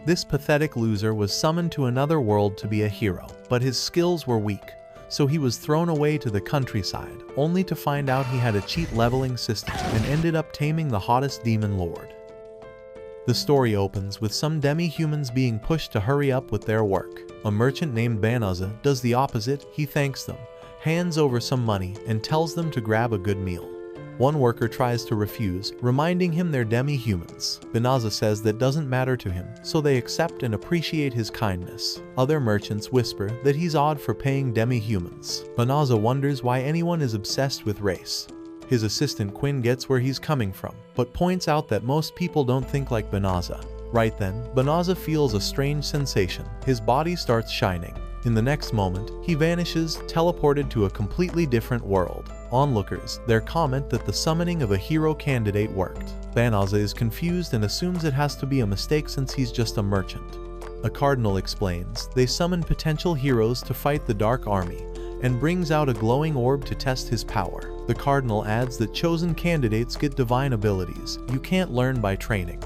This pathetic loser was summoned to another world to be a hero, but his skills were weak, so he was thrown away to the countryside, only to find out he had a cheat leveling system and ended up taming the hottest demon lord. The story opens with some demi-humans being pushed to hurry up with their work. A merchant named Banished does the opposite. He thanks them, hands over some money, and tells them to grab a good meal. One worker tries to refuse, reminding him they're demi-humans. Banished says that doesn't matter to him, so they accept and appreciate his kindness. Other merchants whisper that he's odd for paying demi-humans. Banished wonders why anyone is obsessed with race. His assistant Quinn gets where he's coming from, but points out that most people don't think like Banished. Right then, Banished feels a strange sensation. His body starts shining. In the next moment, he vanishes, teleported to a completely different world. Onlookers there comment that the summoning of a hero candidate worked. Banished is confused and assumes it has to be a mistake since he's just a merchant. A cardinal explains they summon potential heroes to fight the Dark Army, and brings out a glowing orb to test his power. The cardinal adds that chosen candidates get divine abilities you can't learn by training.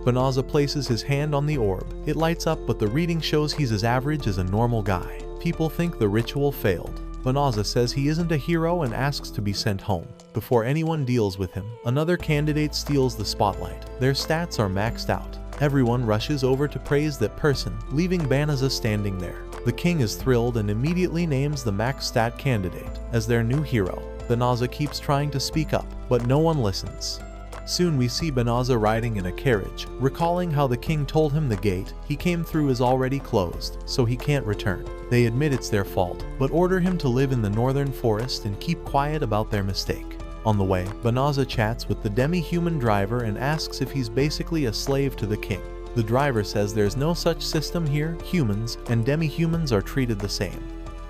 Banished places his hand on the orb. It lights up, but the reading shows he's as average as a normal guy. People think the ritual failed. Banished says he isn't a hero and asks to be sent home. Before anyone deals with him, another candidate steals the spotlight. Their stats are maxed out. Everyone rushes over to praise that person, leaving Banished standing there. The king is thrilled and immediately names the max stat candidate as their new hero. Banished keeps trying to speak up, but no one listens. Soon we see Banished riding in a carriage, recalling how the king told him the gate he came through is already closed, so he can't return. They admit it's their fault, but order him to live in the northern forest and keep quiet about their mistake. On the way, Banished chats with the demi-human driver and asks if he's basically a slave to the king. The driver says there's no such system here, humans and demi-humans are treated the same.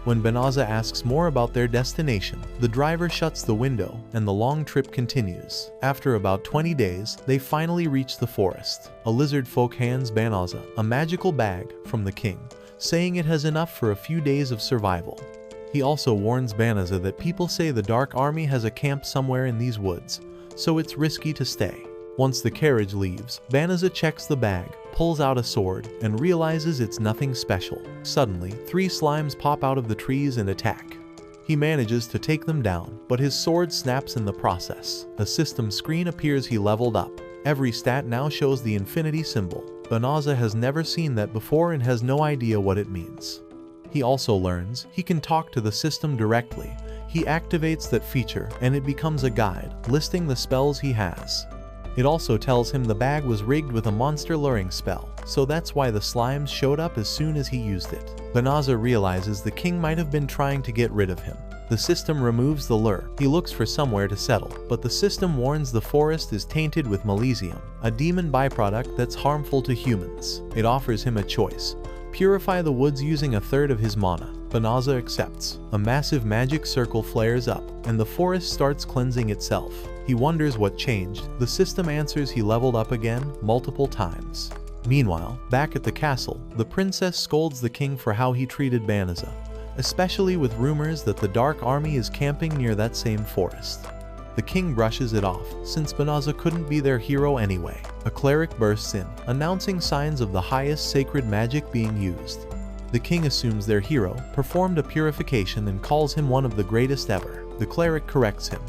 When Banished asks more about their destination, the driver shuts the window and the long trip continues. After about 20 days, they finally reach the forest. A lizard folk hands Banished a magical bag from the king, saying it has enough for a few days of survival. He also warns Banished that people say the Dark Army has a camp somewhere in these woods, so it's risky to stay. Once the carriage leaves, Banished checks the bag, pulls out a sword, and realizes it's nothing special. Suddenly, 3 slimes pop out of the trees and attack. He manages to take them down, but his sword snaps in the process. A system screen appears. He leveled up. Every stat now shows the infinity symbol. Banished has never seen that before and has no idea what it means. He also learns he can talk to the system directly. He activates that feature, and it becomes a guide, listing the spells he has. It also tells him the bag was rigged with a monster luring spell, so that's why the slimes showed up as soon as he used it. Banished realizes the king might have been trying to get rid of him. The system removes the lure. He looks for somewhere to settle, but the system warns the forest is tainted with Malesium, a demon byproduct that's harmful to humans. It offers him a choice: purify the woods using 1/3 of his mana. Banished accepts. A massive magic circle flares up, and the forest starts cleansing itself. He wonders what changed. The system answers he leveled up again, multiple times. Meanwhile, back at the castle, the princess scolds the king for how he treated Banished, especially with rumors that the Dark Army is camping near that same forest. The king brushes it off, since Banished couldn't be their hero anyway. A cleric bursts in, announcing signs of the highest sacred magic being used. The king assumes their hero performed a purification and calls him one of the greatest ever. The cleric corrects him.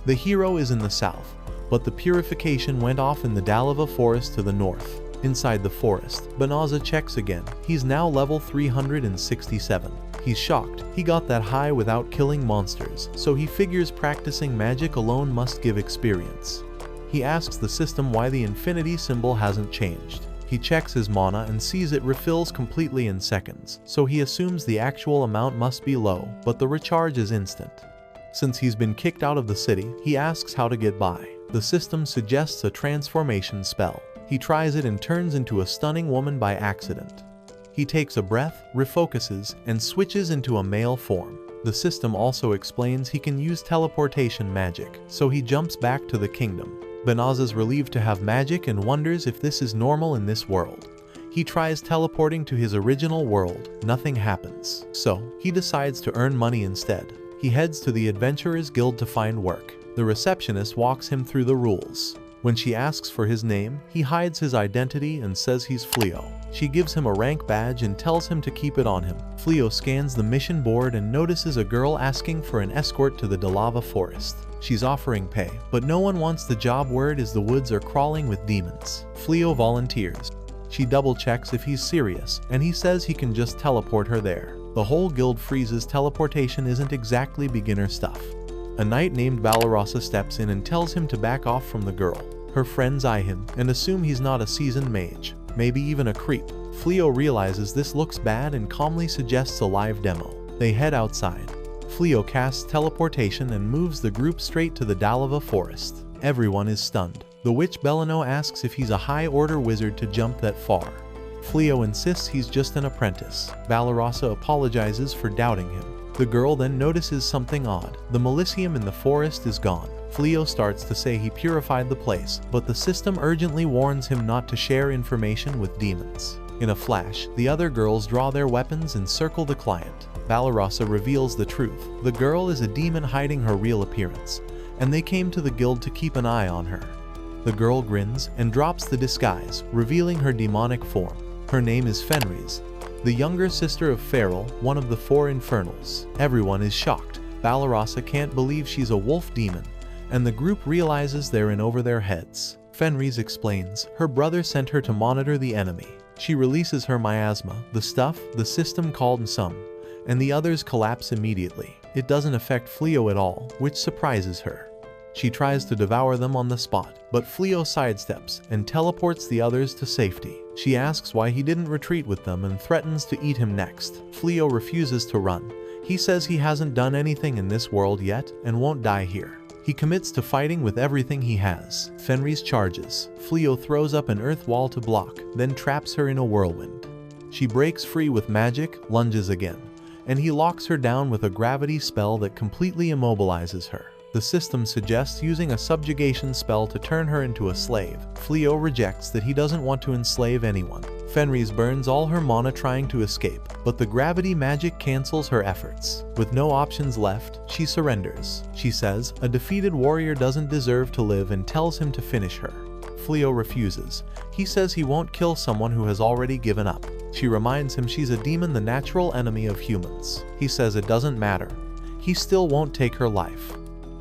The hero is in the south, but the purification went off in the Dalava forest to the north. Inside the forest, Banished checks again. He's now level 367. He's shocked. He got that high without killing monsters, so he figures practicing magic alone must give experience. He asks the system why the infinity symbol hasn't changed. He checks his mana and sees it refills completely in seconds, so he assumes the actual amount must be low, but the recharge is instant. Since he's been kicked out of the city, he asks how to get by. The system suggests a transformation spell. He tries it and turns into a stunning woman by accident. He takes a breath, refocuses, and switches into a male form. The system also explains he can use teleportation magic, so he jumps back to the kingdom. Banished is relieved to have magic and wonders if this is normal in this world. He tries teleporting to his original world. Nothing happens. So, he decides to earn money instead. He heads to the Adventurers Guild to find work. The receptionist walks him through the rules. When she asks for his name, he hides his identity and says he's Fleo. She gives him a rank badge and tells him to keep it on him. Fleo scans the mission board and notices a girl asking for an escort to the Dalava forest. She's offering pay, but no one wants the job. Word is the woods are crawling with demons. Fleo volunteers. She double checks if he's serious, and he says he can just teleport her there. The whole guild freezes. Teleportation isn't exactly beginner stuff. A knight named Balarasa steps in and tells him to back off from the girl. Her friends eye him and assume he's not a seasoned mage, maybe even a creep. Fleo realizes this looks bad and calmly suggests a live demo. They head outside. Fleo casts teleportation and moves the group straight to the Dalava forest. Everyone is stunned. The witch Belano asks if he's a high-order wizard to jump that far. Fleo insists he's just an apprentice. Balarasa apologizes for doubting him. The girl then notices something odd. The Melicium in the forest is gone. Fleo starts to say he purified the place, but the system urgently warns him not to share information with demons. In a flash, the other girls draw their weapons and circle the client. Balarasa reveals the truth. The girl is a demon hiding her real appearance, and they came to the guild to keep an eye on her. The girl grins and drops the disguise, revealing her demonic form. Her name is Fenre, the younger sister of Feral, one of the 4 infernals. Everyone is shocked. Balarasa can't believe she's a wolf demon, and the group realizes they're in over their heads. Fenre explains her brother sent her to monitor the enemy. She releases her miasma, the stuff the system called some, and the others collapse immediately. It doesn't affect Fleo at all, which surprises her. She tries to devour them on the spot, but Fleo sidesteps and teleports the others to safety. She asks why he didn't retreat with them and threatens to eat him next. Fleo refuses to run. He says he hasn't done anything in this world yet and won't die here. He commits to fighting with everything he has. Fenris charges. Fleo throws up an earth wall to block, then traps her in a whirlwind. She breaks free with magic, lunges again, and he locks her down with a gravity spell that completely immobilizes her. The system suggests using a subjugation spell to turn her into a slave. Fleo rejects that he doesn't want to enslave anyone. Fenris burns all her mana trying to escape, but the gravity magic cancels her efforts. With no options left, she surrenders. She says a defeated warrior doesn't deserve to live and tells him to finish her. Fleo refuses. He says he won't kill someone who has already given up. She reminds him she's a demon, the natural enemy of humans. He says it doesn't matter. He still won't take her life.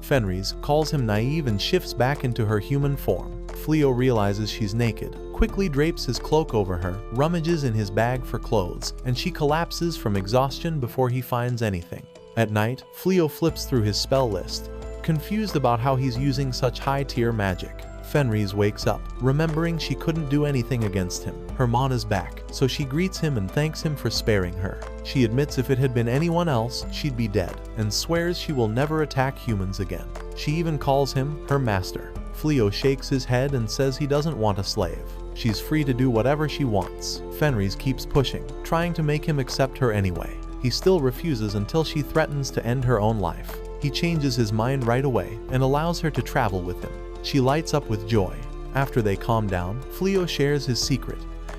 Fenris calls him naive and shifts back into her human form. Fleo realizes she's naked, quickly drapes his cloak over her, rummages in his bag for clothes, and she collapses from exhaustion before he finds anything. At night, Fleo flips through his spell list, confused about how he's using such high-tier magic. Fenris wakes up, remembering she couldn't do anything against him. Her mana's back, so she greets him and thanks him for sparing her. She admits if it had been anyone else, she'd be dead, and swears she will never attack humans again. She even calls him her master. Fleo shakes his head and says he doesn't want a slave. She's free to do whatever she wants. Fenris keeps pushing, trying to make him accept her anyway. He still refuses until she threatens to end her own life. He changes his mind right away and allows her to travel with him. She lights up with joy. After they calm down, Fleo shares his secret.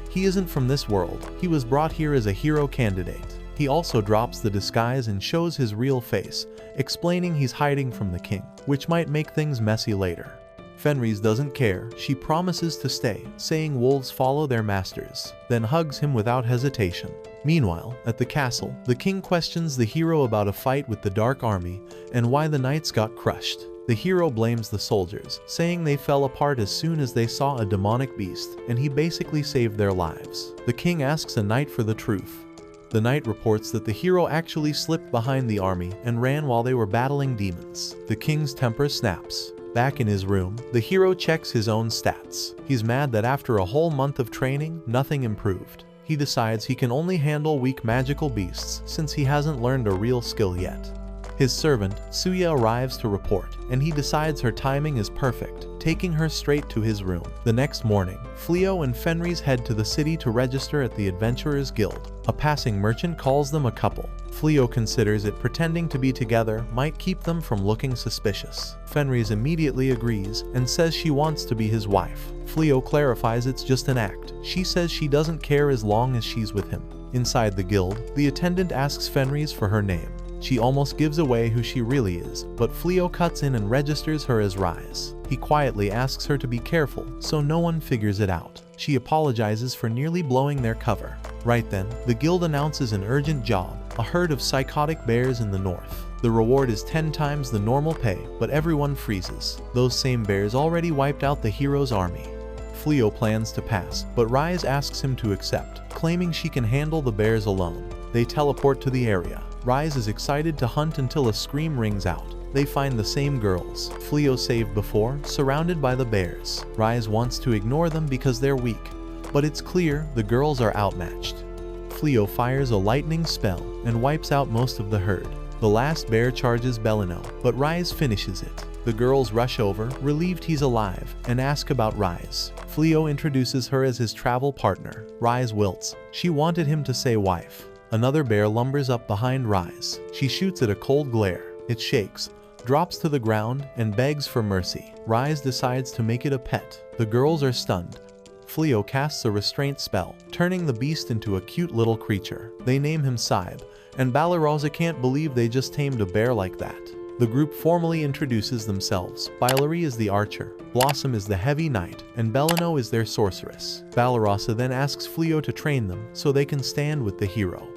He isn't from this world. He was brought here as a hero candidate. He also drops the disguise and shows his real face, explaining he's hiding from the king, which might make things messy later. Fenris doesn't care. She promises to stay, saying wolves follow their masters, then hugs him without hesitation. Meanwhile, at the castle, the king questions the hero about a fight with the Dark Army and why the knights got crushed. The hero blames the soldiers, saying they fell apart as soon as they saw a demonic beast, and he basically saved their lives. The king asks a knight for the truth. The knight reports that the hero actually slipped behind the army and ran while they were battling demons. The king's temper snaps. Back in his room, the hero checks his own stats. He's mad that after a whole month of training, nothing improved. He decides he can only handle weak magical beasts since he hasn't learned a real skill yet. His servant, Suya, arrives to report, and he decides her timing is perfect, taking her straight to his room. The next morning, Fleo and Fenris head to the city to register at the Adventurers Guild. A passing merchant calls them a couple. Fleo considers it pretending to be together might keep them from looking suspicious. Fenris immediately agrees and says she wants to be his wife. Fleo clarifies it's just an act. She says she doesn't care as long as she's with him. Inside the guild, the attendant asks Fenris for her name. She almost gives away who she really is, but Fleo cuts in and registers her as Rise. He quietly asks her to be careful so no one figures it out. She apologizes for nearly blowing their cover. Right then, the guild announces an urgent job, a herd of psychotic bears in the north. The reward is 10 times the normal pay, but everyone freezes. Those same bears already wiped out the hero's army. Fleo plans to pass, but Rise asks him to accept, claiming she can handle the bears alone. They teleport to the area. Rise is excited to hunt until a scream rings out. They find the same girls Fleo saved before, surrounded by the bears. Rise wants to ignore them because they're weak, but it's clear the girls are outmatched. Fleo fires a lightning spell and wipes out most of the herd. The last bear charges Belino, but Rise finishes it. The girls rush over, relieved he's alive, and ask about Rise. Fleo introduces her as his travel partner. Rise wilts. She wanted him to say wife. Another bear lumbers up behind Rise. She shoots at a cold glare. It shakes, drops to the ground, and begs for mercy. Rise decides to make it a pet. The girls are stunned. Fleo casts a restraint spell, turning the beast into a cute little creature. They name him Saib, and Balarosa can't believe they just tamed a bear like that. The group formally introduces themselves. Bilary is the archer, Blossom is the heavy knight, and Belino is their sorceress. Balarosa then asks Fleo to train them so they can stand with the hero.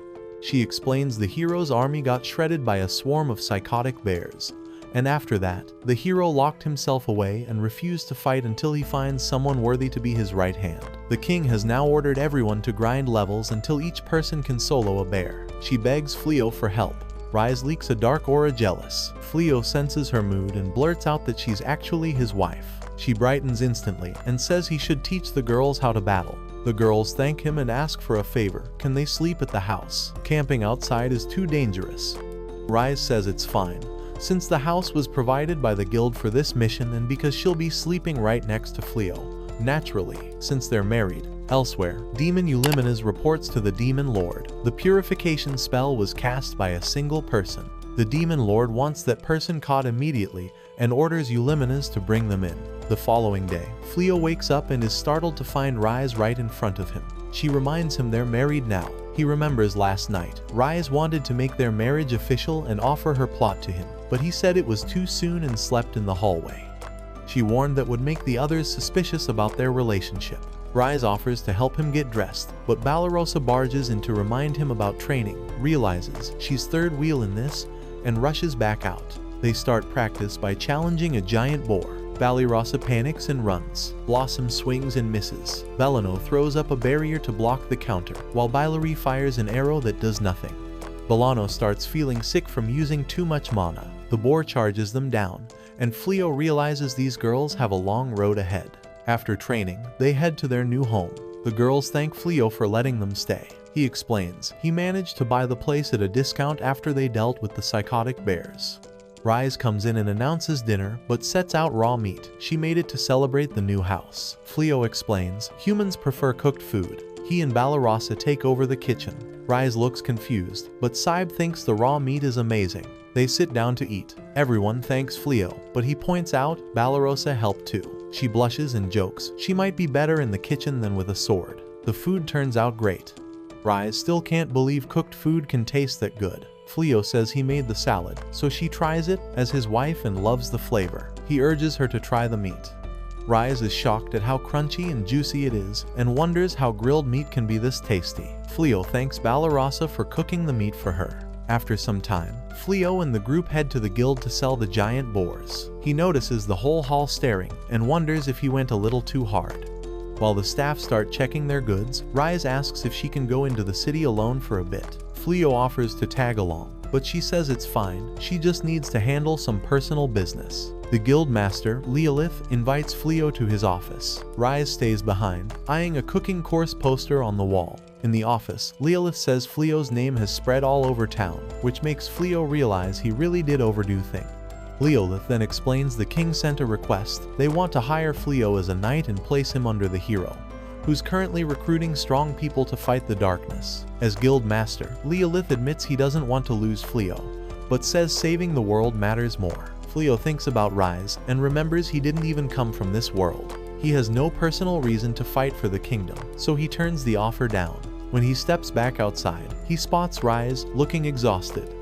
She explains the hero's army got shredded by a swarm of psychotic bears, and after that, the hero locked himself away and refused to fight until he finds someone worthy to be his right hand. The king has now ordered everyone to grind levels until each person can solo a bear. She begs Fleo for help. Rise leaks a dark aura jealous. Fleo senses her mood and blurts out that she's actually his wife. She brightens instantly and says he should teach the girls how to battle. The girls thank him and ask for a favor. Can they sleep at the house? Camping outside is too dangerous. Rise says it's fine, since the house was provided by the guild for this mission and because she'll be sleeping right next to Fleo. Naturally, since they're married. Elsewhere, Demon Eulimenes reports to the Demon Lord. The purification spell was cast by a single person. The Demon Lord wants that person caught immediately and orders Eulimenes to bring them in. The following day, Fleo wakes up and is startled to find Rise right in front of him. She reminds him they're married now. He remembers last night. Rise wanted to make their marriage official and offer her plot to him, but he said it was too soon and slept in the hallway. She warned that would make the others suspicious about their relationship. Rise offers to help him get dressed, but Balarosa barges in to remind him about training, realizes she's third wheel in this, and rushes back out. They start practice by challenging a giant boar. Balarosa panics and runs. Blossom swings and misses. Belino throws up a barrier to block the counter, while Bilary fires an arrow that does nothing. Belano starts feeling sick from using too much mana. The boar charges them down, and Fleo realizes these girls have a long road ahead. After training, they head to their new home. The girls thank Fleo for letting them stay. He explains he managed to buy the place at a discount after they dealt with the psychotic bears. Rise comes in and announces dinner, but sets out raw meat. She made it to celebrate the new house. Fleo explains humans prefer cooked food. He and Balarosa take over the kitchen. Rise looks confused, but Saib thinks the raw meat is amazing. They sit down to eat. Everyone thanks Fleo, but he points out Balarosa helped too. She blushes and jokes she might be better in the kitchen than with a sword. The food turns out great. Rise still can't believe cooked food can taste that good. Fleo says he made the salad, so she tries it as his wife and loves the flavor. He urges her to try the meat. Rise is shocked at how crunchy and juicy it is and wonders how grilled meat can be this tasty. Fleo thanks Balarosa for cooking the meat for her. After some time, Fleo and the group head to the guild to sell the giant boars. He notices the whole hall staring and wonders if he went a little too hard. While the staff start checking their goods, Rise asks if she can go into the city alone for a bit. Fleo offers to tag along, but she says it's fine, she just needs to handle some personal business. The guild master, Leolith, invites Fleo to his office. Rise stays behind, eyeing a cooking course poster on the wall. In the office, Leolith says Fleo's name has spread all over town, which makes Fleo realize he really did overdo things. Leolith then explains the king sent a request. They want to hire Fleo as a knight and place him under the hero, who's currently recruiting strong people to fight the darkness. As guild master, Leolith admits he doesn't want to lose Fleo, but says saving the world matters more. Fleo thinks about Rise and remembers he didn't even come from this world. He has no personal reason to fight for the kingdom, so he turns the offer down. When he steps back outside, he spots Rise looking exhausted.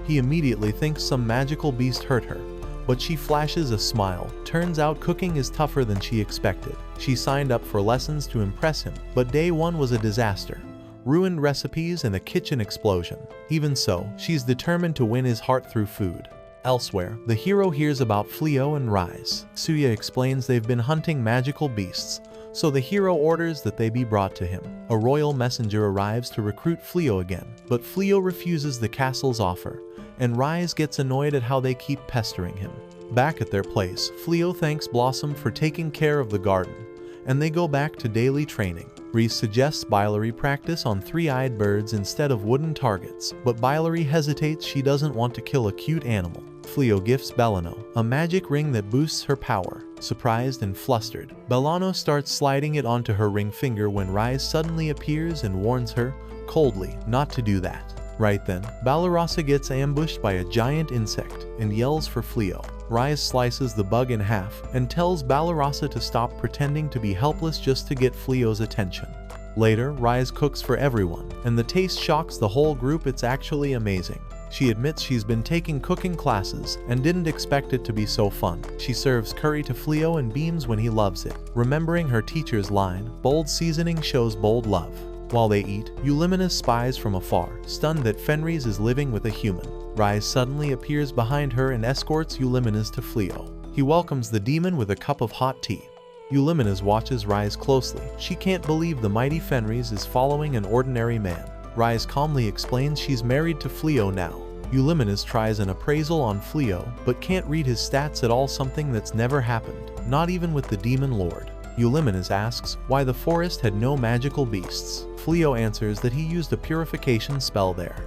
He immediately thinks some magical beast hurt her, but she flashes a smile. Turns out cooking is tougher than she expected. She signed up for lessons to impress him, but day one was a disaster. Ruined recipes and a kitchen explosion. Even so, she's determined to win his heart through food. Elsewhere, the hero hears about Fleo and Rise. Suya explains they've been hunting magical beasts, so the hero orders that they be brought to him. A royal messenger arrives to recruit Fleo again, but Fleo refuses the castle's offer, and Rise gets annoyed at how they keep pestering him. Back at their place, Fleo thanks Blossom for taking care of the garden, and they go back to daily training. Reese suggests Bilary practice on three-eyed birds instead of wooden targets, but Bilary hesitates. She doesn't want to kill a cute animal. Fleo gifts Bellano a magic ring that boosts her power. Surprised and flustered, Bellano starts sliding it onto her ring finger when Rise suddenly appears and warns her, coldly, not to do that. Right then, Balarasa gets ambushed by a giant insect and yells for Fleo. Rise slices the bug in half and tells Balarasa to stop pretending to be helpless just to get Fleo's attention. Later, Rise cooks for everyone, and the taste shocks the whole group. It's actually amazing. She admits she's been taking cooking classes and didn't expect it to be so fun. She serves curry to Fleo and beams when he loves it. Remembering her teacher's line, bold seasoning shows bold love. While they eat, Euliminus spies from afar, stunned that Fenris is living with a human. Rise suddenly appears behind her and escorts Euliminus to Fleo. He welcomes the demon with a cup of hot tea. Euliminus watches Rise closely. She can't believe the mighty Fenris is following an ordinary man. Rise calmly explains she's married to Fleo now. Euliminus tries an appraisal on Fleo, but can't read his stats at all, something that's never happened, not even with the demon lord. Euliminus asks why the forest had no magical beasts. Fleo answers that he used a purification spell there.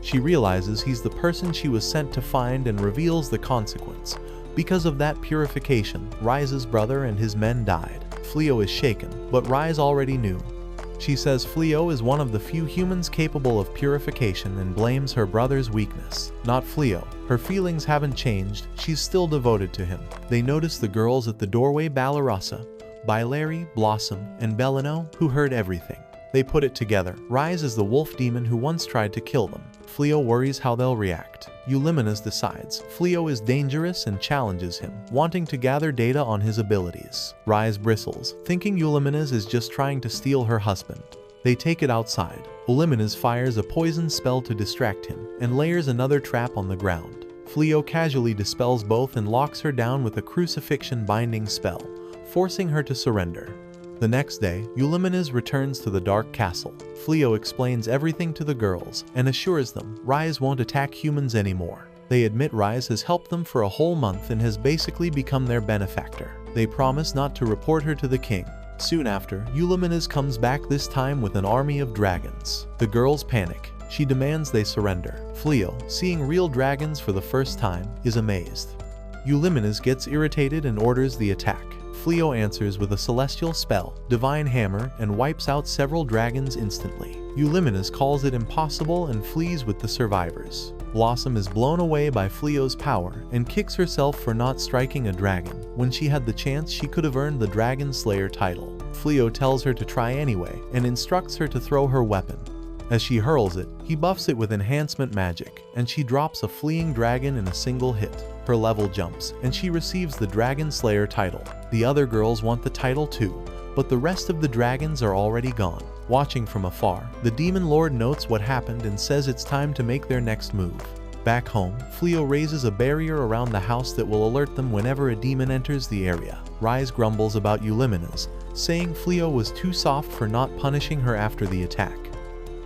She realizes he's the person she was sent to find and reveals the consequence. Because of that purification, Rise's brother and his men died. Fleo is shaken, but Rise already knew. She says Fleo is one of the few humans capable of purification and blames her brother's weakness, not Fleo. Her feelings haven't changed, she's still devoted to him. They notice the girls at the doorway, Balarasa, Bilary, Blossom, and Bellano, who heard everything. They put it together. Rise is the wolf demon who once tried to kill them. Fleo worries how they'll react. Euliminus decides Fleo is dangerous and challenges him, wanting to gather data on his abilities. Rise bristles, thinking Euliminus is just trying to steal her husband. They take it outside. Euliminus fires a poison spell to distract him, and layers another trap on the ground. Fleo casually dispels both and locks her down with a crucifixion binding spell, forcing her to surrender. The next day, Euliminus returns to the Dark Castle. Fleo explains everything to the girls and assures them Rise won't attack humans anymore. They admit Rise has helped them for a whole month and has basically become their benefactor. They promise not to report her to the king. Soon after, Euliminus comes back, this time with an army of dragons. The girls panic. She demands they surrender. Fleo, seeing real dragons for the first time, is amazed. Euliminus gets irritated and orders the attack. Fleo answers with a celestial spell, Divine Hammer, and wipes out several dragons instantly. Euliminus calls it impossible and flees with the survivors. Blossom is blown away by Fleo's power and kicks herself for not striking a dragon. When she had the chance, she could have earned the Dragon Slayer title. Fleo tells her to try anyway and instructs her to throw her weapon. As she hurls it, he buffs it with enhancement magic, and she drops a fleeing dragon in a single hit. Her level jumps, and she receives the Dragon Slayer title. The other girls want the title too, but the rest of the dragons are already gone. Watching from afar, the Demon Lord notes what happened and says it's time to make their next move. Back home, Fleo raises a barrier around the house that will alert them whenever a demon enters the area. Rise grumbles about Euliminus, saying Fleo was too soft for not punishing her after the attack.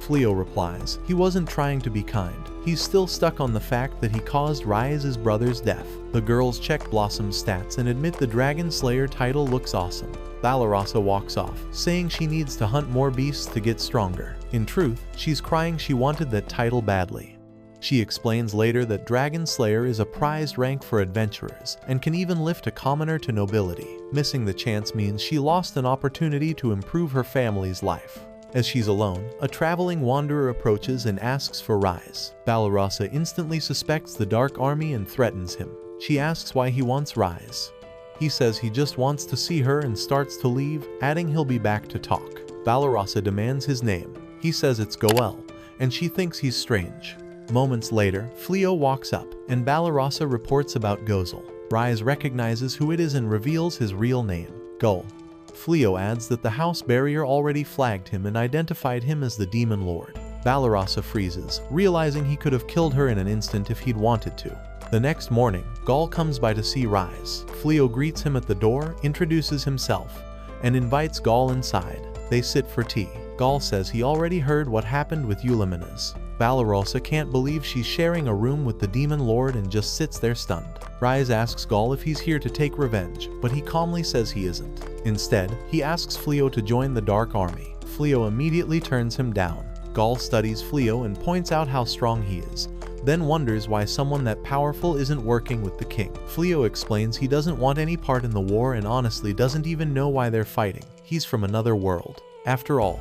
Fleo replies, he wasn't trying to be kind. He's still stuck on the fact that he caused Rise's brother's death. The girls check Blossom's stats and admit the Dragon Slayer title looks awesome. Balarasa walks off, saying she needs to hunt more beasts to get stronger. In truth, she's crying she wanted that title badly. She explains later that Dragon Slayer is a prized rank for adventurers and can even lift a commoner to nobility. Missing the chance means she lost an opportunity to improve her family's life. As she's alone, a traveling wanderer approaches and asks for Rise. Balarasa instantly suspects the Dark Army and threatens him. She asks why he wants Rise. He says he just wants to see her and starts to leave, adding he'll be back to talk. Balarasa demands his name. He says it's Gaul, and she thinks he's strange. Moments later, Fleo walks up, and Balarasa reports about Gozal. Rise recognizes who it is and reveals his real name, Gaul. Fleo adds that the house barrier already flagged him and identified him as the Demon Lord. Balarasa freezes, realizing he could have killed her in an instant if he'd wanted to. The next morning, Gaul comes by to see Rise. Fleo greets him at the door, introduces himself, and invites Gaul inside. They sit for tea. Gaul says he already heard what happened with Eulimenes. Balarasa can't believe she's sharing a room with the Demon Lord and just sits there stunned. Rise asks Gaul if he's here to take revenge, but he calmly says he isn't. Instead, he asks Fleo to join the Dark Army. Fleo immediately turns him down. Gaul studies Fleo and points out how strong he is, then wonders why someone that powerful isn't working with the king. Fleo explains he doesn't want any part in the war and honestly doesn't even know why they're fighting. He's from another world. After all,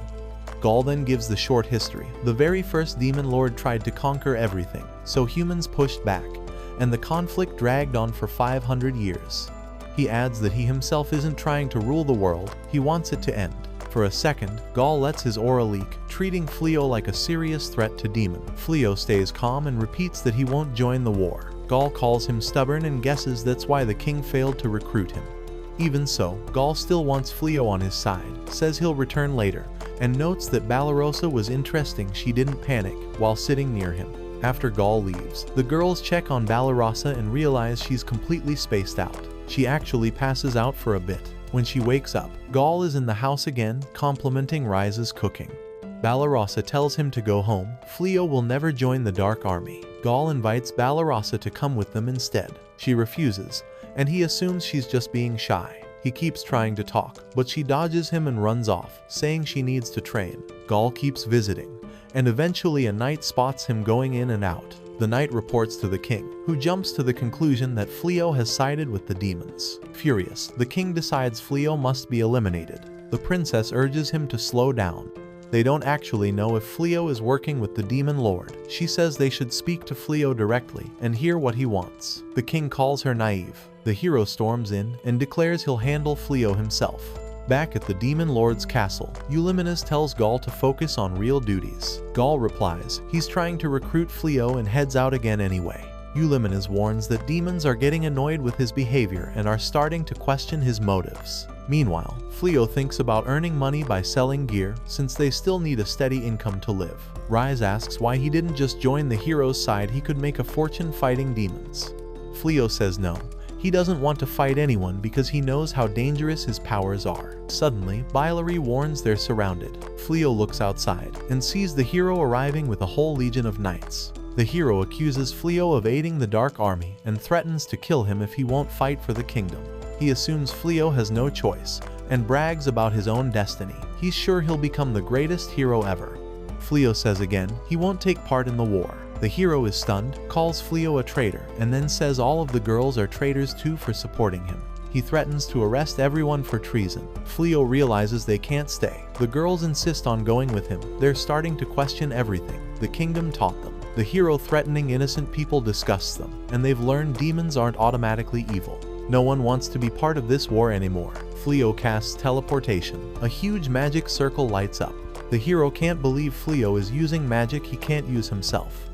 Gaul then gives the short history. The very first Demon Lord tried to conquer everything, so humans pushed back, and the conflict dragged on for 500 years. He adds that he himself isn't trying to rule the world, he wants it to end. For a second, Gaul lets his aura leak, treating Fleo like a serious threat to Demon. Fleo stays calm and repeats that he won't join the war. Gaul calls him stubborn and guesses that's why the king failed to recruit him. Even so, Gaul still wants Fleo on his side, says he'll return later, and notes that Balarasa was interesting she didn't panic while sitting near him. After Gaul leaves, the girls check on Balarasa and realize she's completely spaced out. She actually passes out for a bit. When she wakes up, Gaul is in the house again, complimenting Rise's cooking. Balarasa tells him to go home. Fleo will never join the Dark Army. Gaul invites Balarasa to come with them instead. She refuses, and he assumes she's just being shy. He keeps trying to talk, but she dodges him and runs off, saying she needs to train. Gaul keeps visiting, and eventually a knight spots him going in and out. The knight reports to the king, who jumps to the conclusion that Fleo has sided with the demons. Furious, the king decides Fleo must be eliminated. The princess urges him to slow down. They don't actually know if Fleo is working with the Demon Lord. She says they should speak to Fleo directly and hear what he wants. The king calls her naive. The hero storms in and declares he'll handle Fleo himself. Back at the Demon Lord's castle, Eulimenes tells Gaul to focus on real duties. Gaul replies he's trying to recruit Fleo and heads out again anyway. Eulimenes warns that demons are getting annoyed with his behavior and are starting to question his motives. Meanwhile, Fleo thinks about earning money by selling gear, since they still need a steady income to live. Rise asks why he didn't just join the hero's side. He could make a fortune fighting demons. Fleo says no. He doesn't want to fight anyone because he knows how dangerous his powers are. Suddenly, Bilary warns they're surrounded. Fleo looks outside and sees the hero arriving with a whole legion of knights. The hero accuses Fleo of aiding the Dark Army and threatens to kill him if he won't fight for the kingdom. He assumes Fleo has no choice and brags about his own destiny. He's sure he'll become the greatest hero ever. Fleo says again he won't take part in the war. The hero is stunned, calls Fleo a traitor, and then says all of the girls are traitors too for supporting him. He threatens to arrest everyone for treason. Fleo realizes they can't stay. The girls insist on going with him. They're starting to question everything the kingdom taught them. The hero threatening innocent people disgusts them, and they've learned demons aren't automatically evil. No one wants to be part of this war anymore. Fleo casts teleportation. A huge magic circle lights up. The hero can't believe Fleo is using magic he can't use himself.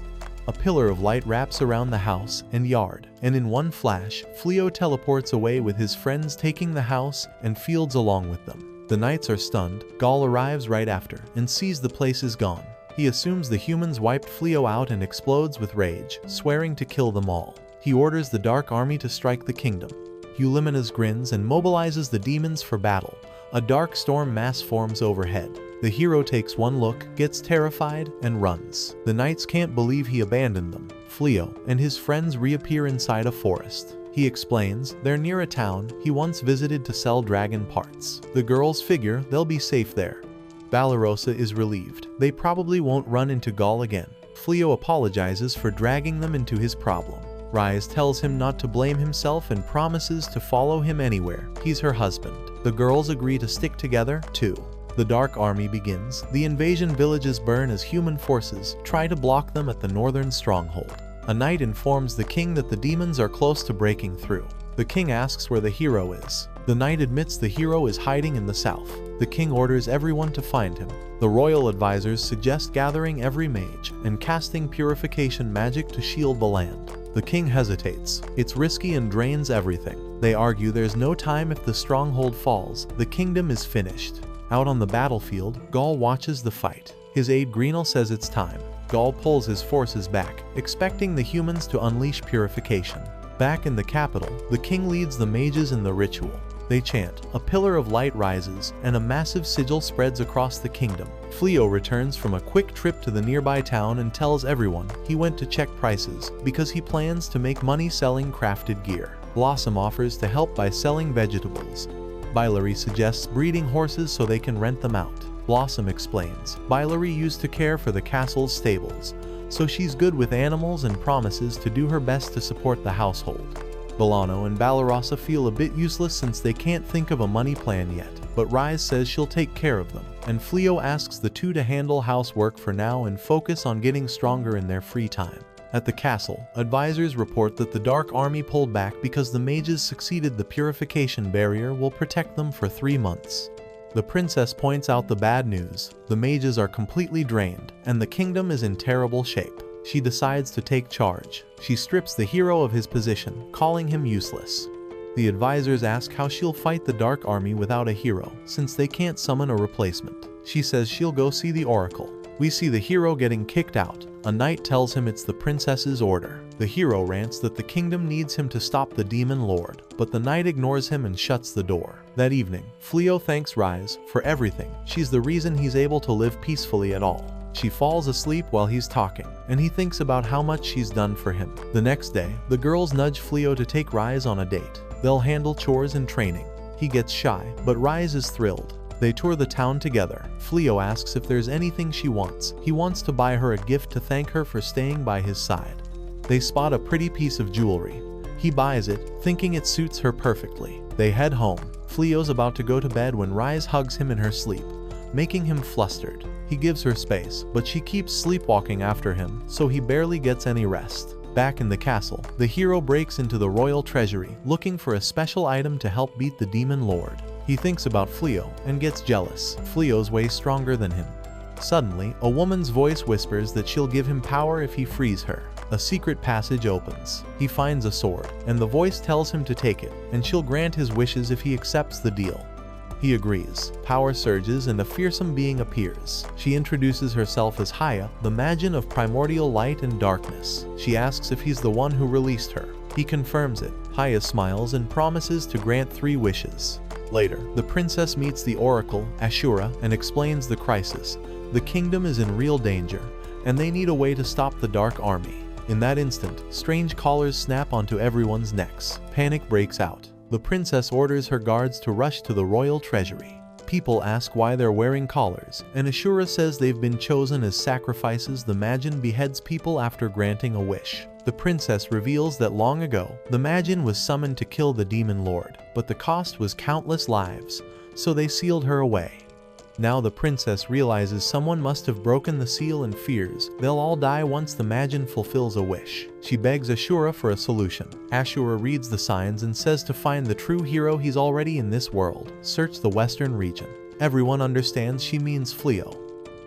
A pillar of light wraps around the house and yard, and in one flash, Fleo teleports away with his friends, taking the house and fields along with them. The knights are stunned. Gaul arrives right after and sees the place is gone. He assumes the humans wiped Fleo out and explodes with rage, swearing to kill them all. He orders the Dark Army to strike the kingdom. Eulimenes grins and mobilizes the demons for battle. A dark storm mass forms overhead. The hero takes one look, gets terrified, and runs. The knights can't believe he abandoned them. Fleo and his friends reappear inside a forest. He explains they're near a town he once visited to sell dragon parts. The girls figure they'll be safe there. Balarasa is relieved. They probably won't run into Gaul again. Fleo apologizes for dragging them into his problem. Rise tells him not to blame himself and promises to follow him anywhere. He's her husband. The girls agree to stick together, too. The Dark Army begins. The invasion villages burn as human forces try to block them at the northern stronghold. A knight informs the king that the demons are close to breaking through. The king asks where the hero is. The knight admits the hero is hiding in the south. The king orders everyone to find him. The royal advisors suggest gathering every mage and casting purification magic to shield the land. The king hesitates. It's risky and drains everything. They argue there's no time. If the stronghold falls, the kingdom is finished. Out on the battlefield, Gaul watches the fight. His aide Greenel says it's time. Gaul pulls his forces back, expecting the humans to unleash purification. Back in the capital, the king leads the mages in the ritual. They chant, a pillar of light rises, and a massive sigil spreads across the kingdom. Fleo returns from a quick trip to the nearby town and tells everyone he went to check prices because he plans to make money selling crafted gear. Blossom offers to help by selling vegetables. Bilary suggests breeding horses so they can rent them out. Blossom explains, Bilary used to care for the castle's stables, so she's good with animals and promises to do her best to support the household. Bolano and Ballarossa feel a bit useless since they can't think of a money plan yet, but Rise says she'll take care of them, and Fleo asks the two to handle housework for now and focus on getting stronger in their free time. At the castle, advisors report that the Dark Army pulled back because the mages succeeded. The purification barrier will protect them for 3 months. The princess points out the bad news. The mages are completely drained, and the kingdom is in terrible shape. She decides to take charge. She strips the hero of his position, calling him useless. The advisors ask how she'll fight the Dark Army without a hero, since they can't summon a replacement. She says she'll go see the oracle. We see the hero getting kicked out. A knight tells him it's the princess's order. The hero rants that the kingdom needs him to stop the demon lord, but the knight ignores him and shuts the door. That evening, Fleo thanks Rise for everything. She's the reason he's able to live peacefully at all. She falls asleep while he's talking, and he thinks about how much she's done for him. The next day, the girls nudge Fleo to take Rise on a date. They'll handle chores and training. He gets shy, but Rise is thrilled. They tour the town together. Fleo asks if there's anything she wants. He wants to buy her a gift to thank her for staying by his side. They spot a pretty piece of jewelry. He buys it, thinking it suits her perfectly. They head home. Fleo's about to go to bed when Rise hugs him in her sleep, making him flustered. He gives her space, but she keeps sleepwalking after him, so he barely gets any rest. Back in the castle, the hero breaks into the royal treasury, looking for a special item to help beat the demon lord. He thinks about Fleo and gets jealous. Fleo's way stronger than him. Suddenly, a woman's voice whispers that she'll give him power if he frees her. A secret passage opens. He finds a sword, and the voice tells him to take it, and she'll grant his wishes if he accepts the deal. He agrees. Power surges and a fearsome being appears. She introduces herself as Haya, the Magin of primordial light and darkness. She asks if he's the one who released her. He confirms it. Haya smiles and promises to grant 3 wishes. Later, the princess meets the oracle, Ashura, and explains the crisis. The kingdom is in real danger, and they need a way to stop the Dark Army. In that instant, strange collars snap onto everyone's necks. Panic breaks out. The princess orders her guards to rush to the royal treasury. People ask why they're wearing collars, and Ashura says they've been chosen as sacrifices. The Magin beheads people after granting a wish. The princess reveals that long ago, the Magin was summoned to kill the demon lord, but the cost was countless lives, so they sealed her away. Now the princess realizes someone must have broken the seal and fears they'll all die once the Magin fulfills a wish. She begs Ashura for a solution. Ashura reads the signs and says to find the true hero he's already in this world. Search the western region. Everyone understands she means Fleo.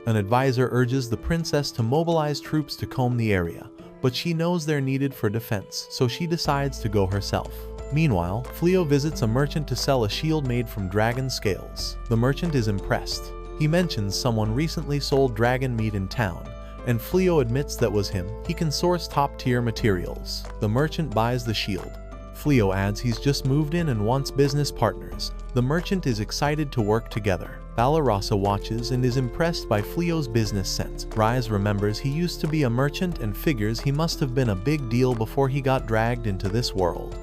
An advisor urges the princess to mobilize troops to comb the area, but she knows they're needed for defense, so she decides to go herself. Meanwhile, Fleo visits a merchant to sell a shield made from dragon scales. The merchant is impressed. He mentions someone recently sold dragon meat in town, and Fleo admits that was him. He can source top-tier materials. The merchant buys the shield. Fleo adds he's just moved in and wants business partners. The merchant is excited to work together. Ballarossa watches and is impressed by Fleo's business sense. Rise remembers he used to be a merchant and figures he must have been a big deal before he got dragged into this world.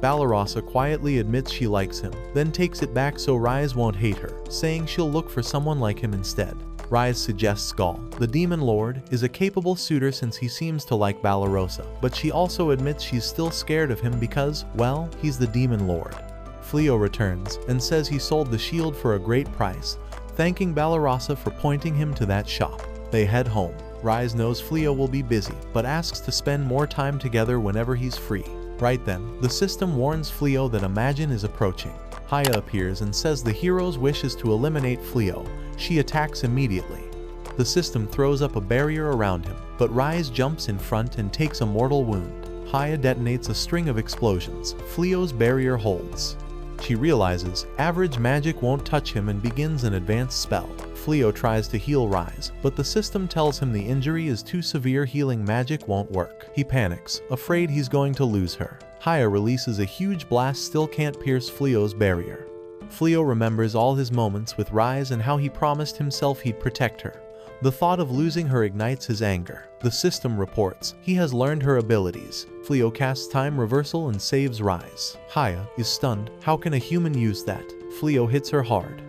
Ballarossa quietly admits she likes him, then takes it back so Rise won't hate her, saying she'll look for someone like him instead. Rise suggests Gaul, the demon lord, is a capable suitor since he seems to like Ballarossa, but she also admits she's still scared of him because, well, he's the demon lord. Fleo returns and says he sold the shield for a great price, thanking Ballarossa for pointing him to that shop. They head home. Rise knows Fleo will be busy, but asks to spend more time together whenever he's free. Right then, the system warns Fleo that a Magin is approaching. Haya appears and says the hero's wish is to eliminate Fleo. She attacks immediately. The system throws up a barrier around him, but Rise jumps in front and takes a mortal wound. Haya detonates a string of explosions. Fleo's barrier holds. She realizes average magic won't touch him and begins an advanced spell. Fleo tries to heal Rise, but the system tells him the injury is too severe, healing magic won't work. He panics, afraid he's going to lose her. Haya releases a huge blast, still can't pierce Fleo's barrier. Fleo remembers all his moments with Rise and how he promised himself he'd protect her. The thought of losing her ignites his anger. The system reports he has learned her abilities. Fleo casts time reversal and saves Rise. Haya is stunned. How can a human use that? Fleo hits her hard.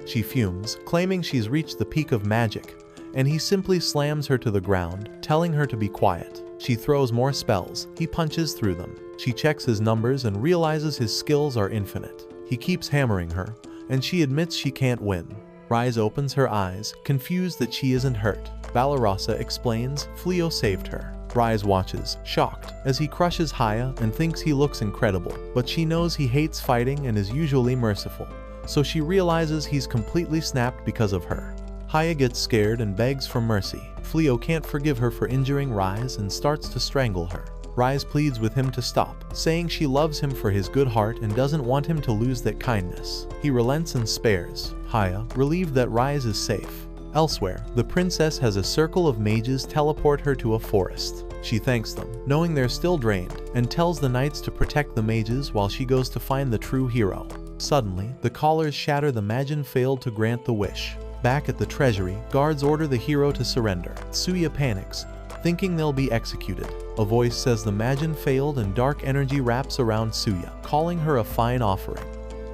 She fumes, claiming she's reached the peak of magic, and he simply slams her to the ground, telling her to be quiet. She throws more spells. He punches through them. She checks his numbers and realizes his skills are infinite. He keeps hammering her, and she admits she can't win. Rise opens her eyes, confused that she isn't hurt. Valorosa explains Fleo saved her. Rise watches, shocked, as he crushes Haya and thinks he looks incredible, but she knows he hates fighting and is usually merciful. So she realizes he's completely snapped because of her. Haya gets scared and begs for mercy. Fleo can't forgive her for injuring Rise and starts to strangle her. Rise pleads with him to stop, saying she loves him for his good heart and doesn't want him to lose that kindness. He relents and spares Haya, relieved that Rise is safe. Elsewhere, the princess has a circle of mages teleport her to a forest. She thanks them, knowing they're still drained, and tells the knights to protect the mages while she goes to find the true hero. Suddenly, the callers shatter. The Magin failed to grant the wish. Back at the treasury, guards order the hero to surrender. Tsuya panics, thinking they'll be executed. A voice says the Magin failed and dark energy wraps around Tsuya, calling her a fine offering.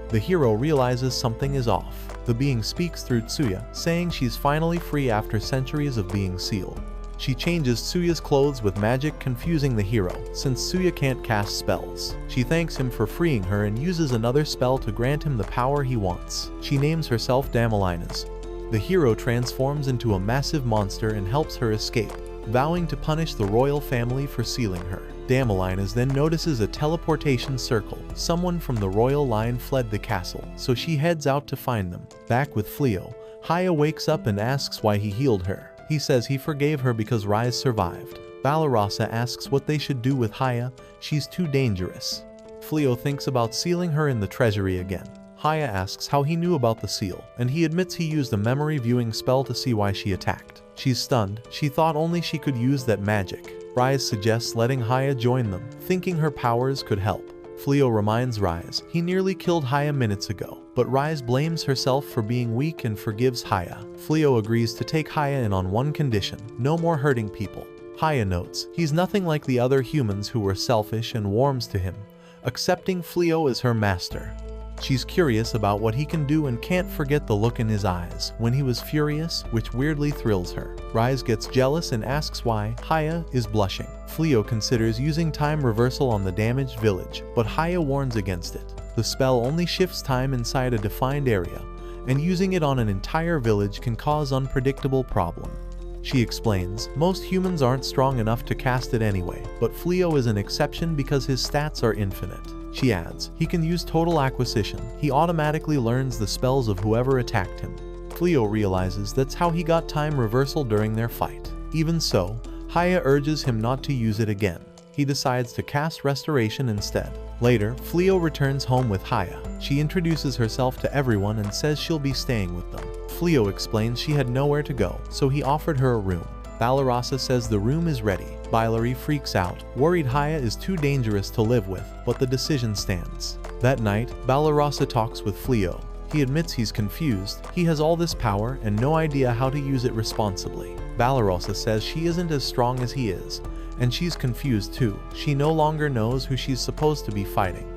The hero realizes something is off. The being speaks through Tsuya, saying she's finally free after centuries of being sealed. She changes Tsuya's clothes with magic, confusing the hero, since Tsuya can't cast spells. She thanks him for freeing her and uses another spell to grant him the power he wants. She names herself Damalinas. The hero transforms into a massive monster and helps her escape, vowing to punish the royal family for sealing her. Damalinas then notices a teleportation circle. Someone from the royal line fled the castle, so she heads out to find them. Back with Fleo, Haya wakes up and asks why he healed her. He says he forgave her because Rise survived. Valorosa asks what they should do with Haya. She's too dangerous. Fleo thinks about sealing her in the treasury again. Haya asks how he knew about the seal, and he admits he used a memory viewing spell to see why she attacked. She's stunned. She thought only she could use that magic. Rise suggests letting Haya join them, thinking her powers could help. Fleo reminds Rise he nearly killed Haya minutes ago, but Rise blames herself for being weak and forgives Haya. Fleo agrees to take Haya in on one condition: no more hurting people. Haya notes he's nothing like the other humans who were selfish and warms to him, accepting Fleo as her master. She's curious about what he can do and can't forget the look in his eyes when he was furious, which weirdly thrills her. Rise gets jealous and asks why Haya is blushing. Fleo considers using time reversal on the damaged village, but Haya warns against it. The spell only shifts time inside a defined area, and using it on an entire village can cause unpredictable problems. She explains most humans aren't strong enough to cast it anyway, but Fleo is an exception because his stats are infinite. She adds he can use total acquisition. He automatically learns the spells of whoever attacked him. Fleo realizes that's how he got time reversal during their fight. Even so, Haya urges him not to use it again. He decides to cast restoration instead. Later, Fleo returns home with Haya. She introduces herself to everyone and says she'll be staying with them. Fleo explains she had nowhere to go, so he offered her a room. Valorosa says the room is ready. Bilary freaks out, worried Haya is too dangerous to live with, but the decision stands. That night, Valorosa talks with Fleo. He admits he's confused. He has all this power and no idea how to use it responsibly. Valorosa says she isn't as strong as he is, and she's confused too. She no longer knows who she's supposed to be fighting.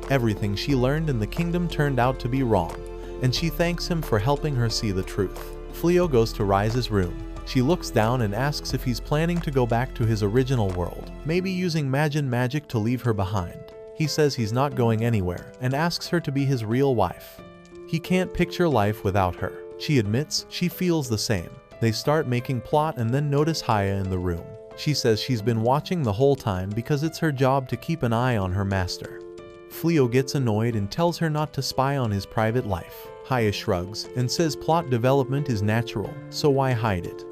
Everything she learned in the kingdom turned out to be wrong, and she thanks him for helping her see the truth. Fleo goes to Rise's room. She looks down and asks if he's planning to go back to his original world, maybe using Magin magic to leave her behind. He says he's not going anywhere and asks her to be his real wife. He can't picture life without her. She admits she feels the same. They start making plot and then notice Haya in the room. She says she's been watching the whole time because it's her job to keep an eye on her master. Fleo gets annoyed and tells her not to spy on his private life. Haya shrugs and says plot development is natural, so why hide it?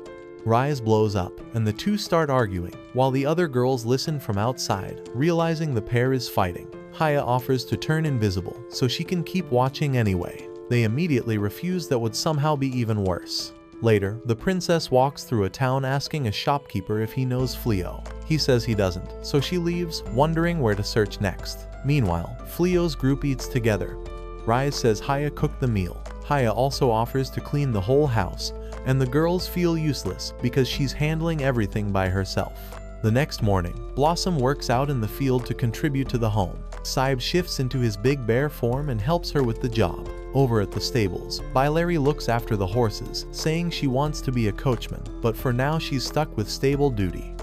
Rise blows up, and the two start arguing, while the other girls listen from outside, realizing the pair is fighting. Haya offers to turn invisible, so she can keep watching anyway. They immediately refuse. That would somehow be even worse. Later, the princess walks through a town asking a shopkeeper if he knows Fleo. He says he doesn't, so she leaves, wondering where to search next. Meanwhile, Fleo's group eats together. Rise says Haya cooked the meal. Haya also offers to clean the whole house, and the girls feel useless because she's handling everything by herself. The next morning, Blossom works out in the field to contribute to the home. Saib shifts into his big bear form and helps her with the job. Over at the stables, Baileri looks after the horses, saying she wants to be a coachman, but for now she's stuck with stable duty.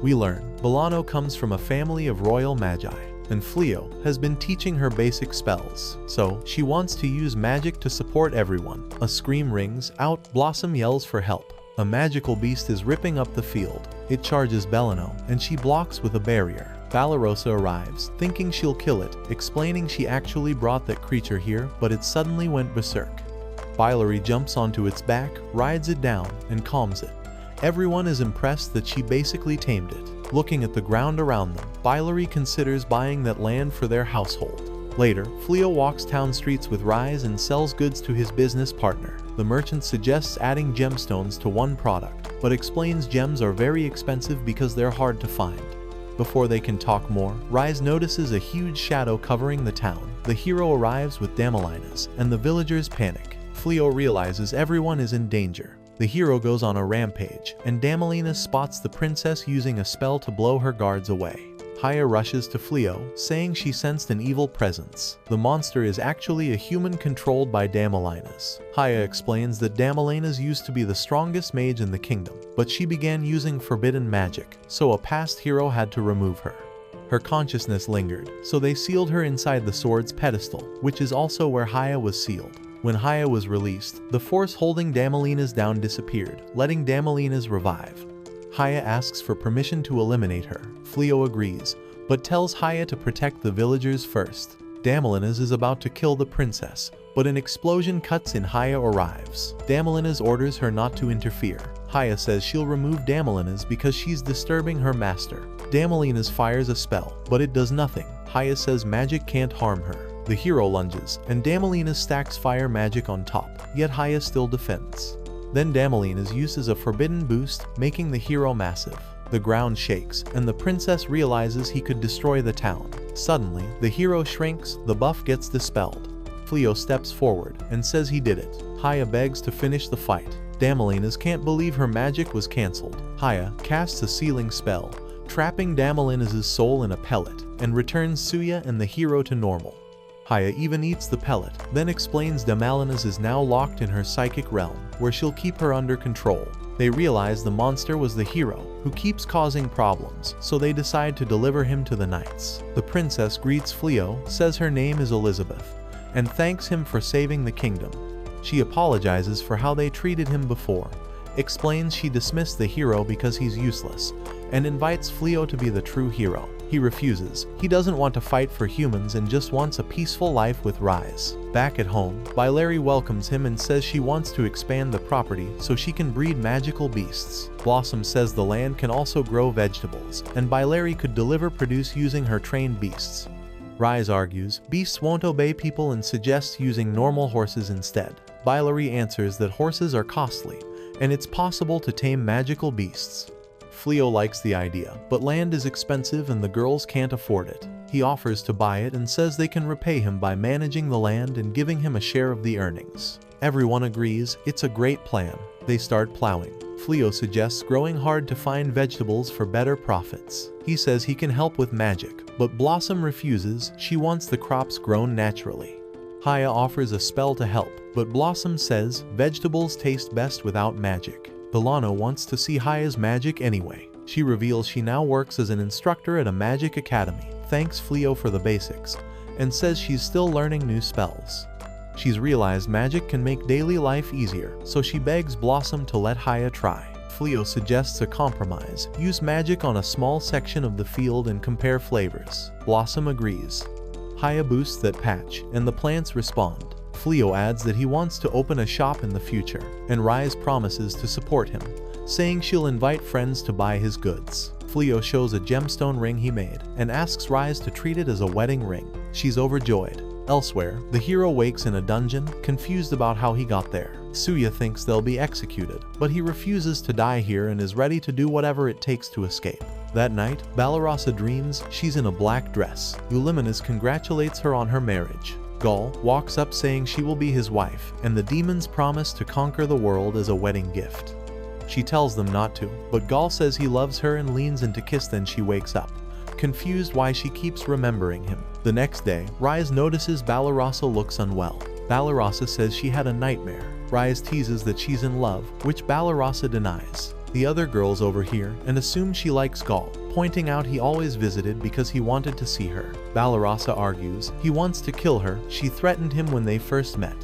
We learn Bolano comes from a family of royal magi, and Fleo has been teaching her basic spells, so she wants to use magic to support everyone. A scream rings out. Blossom yells for help. A magical beast is ripping up the field. It charges Belano, and she blocks with a barrier. Valorosa arrives, thinking she'll kill it, explaining she actually brought that creature here, but it suddenly went berserk. Baileri jumps onto its back, rides it down, and calms it. Everyone is impressed that she basically tamed it. Looking at the ground around them, Baileri considers buying that land for their household. Later, Fleo walks town streets with Rise and sells goods to his business partner. The merchant suggests adding gemstones to one product, but explains gems are very expensive because they're hard to find. Before they can talk more, Rise notices a huge shadow covering the town. The hero arrives with Damalinas, and the villagers panic. Fleo realizes everyone is in danger. The hero goes on a rampage, and Damalinas spots the princess using a spell to blow her guards away. Haya rushes to Fleo, saying she sensed an evil presence. The monster is actually a human controlled by Damalinas. Haya explains that Damalinas used to be the strongest mage in the kingdom, but she began using forbidden magic, so a past hero had to remove her. Her consciousness lingered, so they sealed her inside the sword's pedestal, which is also where Haya was sealed. When Haya was released, the force holding Damalinas down disappeared, letting Damalinas revive. Haya asks for permission to eliminate her. Fleo agrees, but tells Haya to protect the villagers first. Damalinas is about to kill the princess, but an explosion cuts in. Haya arrives. Damalinas orders her not to interfere. Haya says she'll remove Damalinas because she's disturbing her master. Damalinas fires a spell, but it does nothing. Haya says magic can't harm her. The hero lunges, and Damalinas stacks fire magic on top, yet Haya still defends. Then Damalinas uses a forbidden boost, making the hero massive. The ground shakes, and the princess realizes he could destroy the town. Suddenly, the hero shrinks, the buff gets dispelled. Fleo steps forward and says he did it. Haya begs to finish the fight. Damalinas can't believe her magic was cancelled. Haya casts a sealing spell, trapping Damalinas' soul in a pellet, and returns Suya and the hero to normal. Haya even eats the pellet, then explains Damalinas is now locked in her psychic realm, where she'll keep her under control. They realize the monster was the hero, who keeps causing problems, so they decide to deliver him to the knights. The princess greets Fleo, says her name is Elizabeth, and thanks him for saving the kingdom. She apologizes for how they treated him before, explains she dismissed the hero because he's useless, and invites Fleo to be the true hero. He refuses. He doesn't want to fight for humans and just wants a peaceful life with Rise. Back at home, Baileri welcomes him and says she wants to expand the property so she can breed magical beasts. Blossom says the land can also grow vegetables, and Baileri could deliver produce using her trained beasts. Rise argues beasts won't obey people and suggests using normal horses instead. Baileri answers that horses are costly, and it's possible to tame magical beasts. Fleo likes the idea, but land is expensive and the girls can't afford it. He offers to buy it and says they can repay him by managing the land and giving him a share of the earnings. Everyone agrees it's a great plan. They start plowing. Fleo suggests growing hard to find vegetables for better profits. He says he can help with magic, but Blossom refuses. She wants the crops grown naturally. Haya offers a spell to help, but Blossom says vegetables taste best without magic. Bolano wants to see Haya's magic anyway. She reveals she now works as an instructor at a magic academy, thanks Fleo for the basics, and says she's still learning new spells. She's realized magic can make daily life easier, so she begs Blossom to let Haya try. Fleo suggests a compromise, use magic on a small section of the field and compare flavors. Blossom agrees. Haya boosts that patch, and the plants respond. Fleo adds that he wants to open a shop in the future, and Rise promises to support him, saying she'll invite friends to buy his goods. Fleo shows a gemstone ring he made and asks Rise to treat it as a wedding ring. She's overjoyed. Elsewhere, the hero wakes in a dungeon, confused about how he got there. Suya thinks they'll be executed, but he refuses to die here and is ready to do whatever it takes to escape. That night, Balarasa dreams she's in a black dress. Eulimenus congratulates her on her marriage. Gaul walks up saying she will be his wife, and the demons promise to conquer the world as a wedding gift. She tells them not to, but Gaul says he loves her and leans in to kiss. Then she wakes up, confused why she keeps remembering him. The next day, Rise notices Balarasa looks unwell. Balarasa says she had a nightmare. Rise teases that she's in love, which Balarasa denies. The other girls overhear and assume she likes Gaul, pointing out he always visited because he wanted to see her. Balarasa argues he wants to kill her. She threatened him when they first met.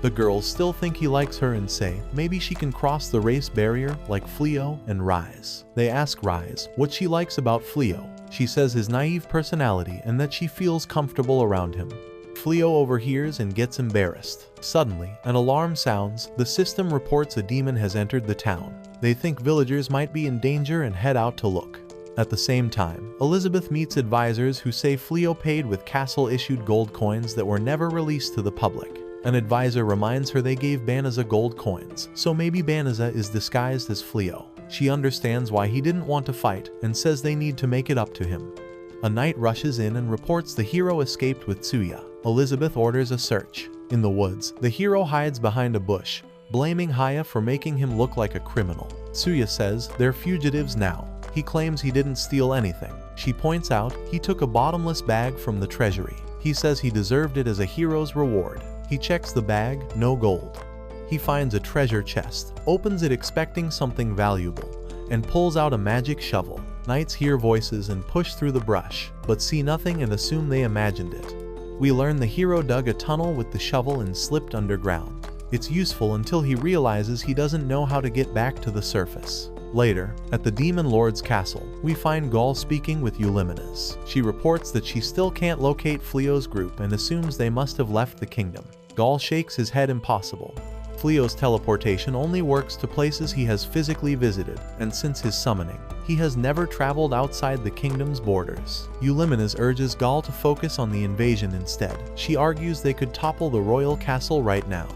The girls still think he likes her and say maybe she can cross the race barrier like Fleo and Rise. They ask Rise what she likes about Fleo. She says his naive personality and that she feels comfortable around him. Fleo overhears and gets embarrassed. Suddenly, an alarm sounds. The system reports a demon has entered the town. They think villagers might be in danger and head out to look. At the same time, Elizabeth meets advisors who say Fleo paid with castle-issued gold coins that were never released to the public. An advisor reminds her they gave Baniza gold coins, so maybe Baniza is disguised as Fleo. She understands why he didn't want to fight and says they need to make it up to him. A knight rushes in and reports the hero escaped with Tsuya. Elizabeth orders a search. In the woods, the hero hides behind a bush, blaming Haya for making him look like a criminal. Tsuya says they're fugitives now. He claims he didn't steal anything. She points out he took a bottomless bag from the treasury. He says he deserved it as a hero's reward. He checks the bag, no gold. He finds a treasure chest, opens it expecting something valuable, and pulls out a magic shovel. Knights hear voices and push through the brush, but see nothing and assume they imagined it. We learn the hero dug a tunnel with the shovel and slipped underground. It's useful until he realizes he doesn't know how to get back to the surface. Later, at the Demon Lord's castle, we find Gaul speaking with Eulimenus. She reports that she still can't locate Fleo's group and assumes they must have left the kingdom. Gaul shakes his head impossible. Fleo's teleportation only works to places he has physically visited, and since his summoning, he has never traveled outside the kingdom's borders. Eulimenus urges Gaul to focus on the invasion instead. She argues they could topple the royal castle right now.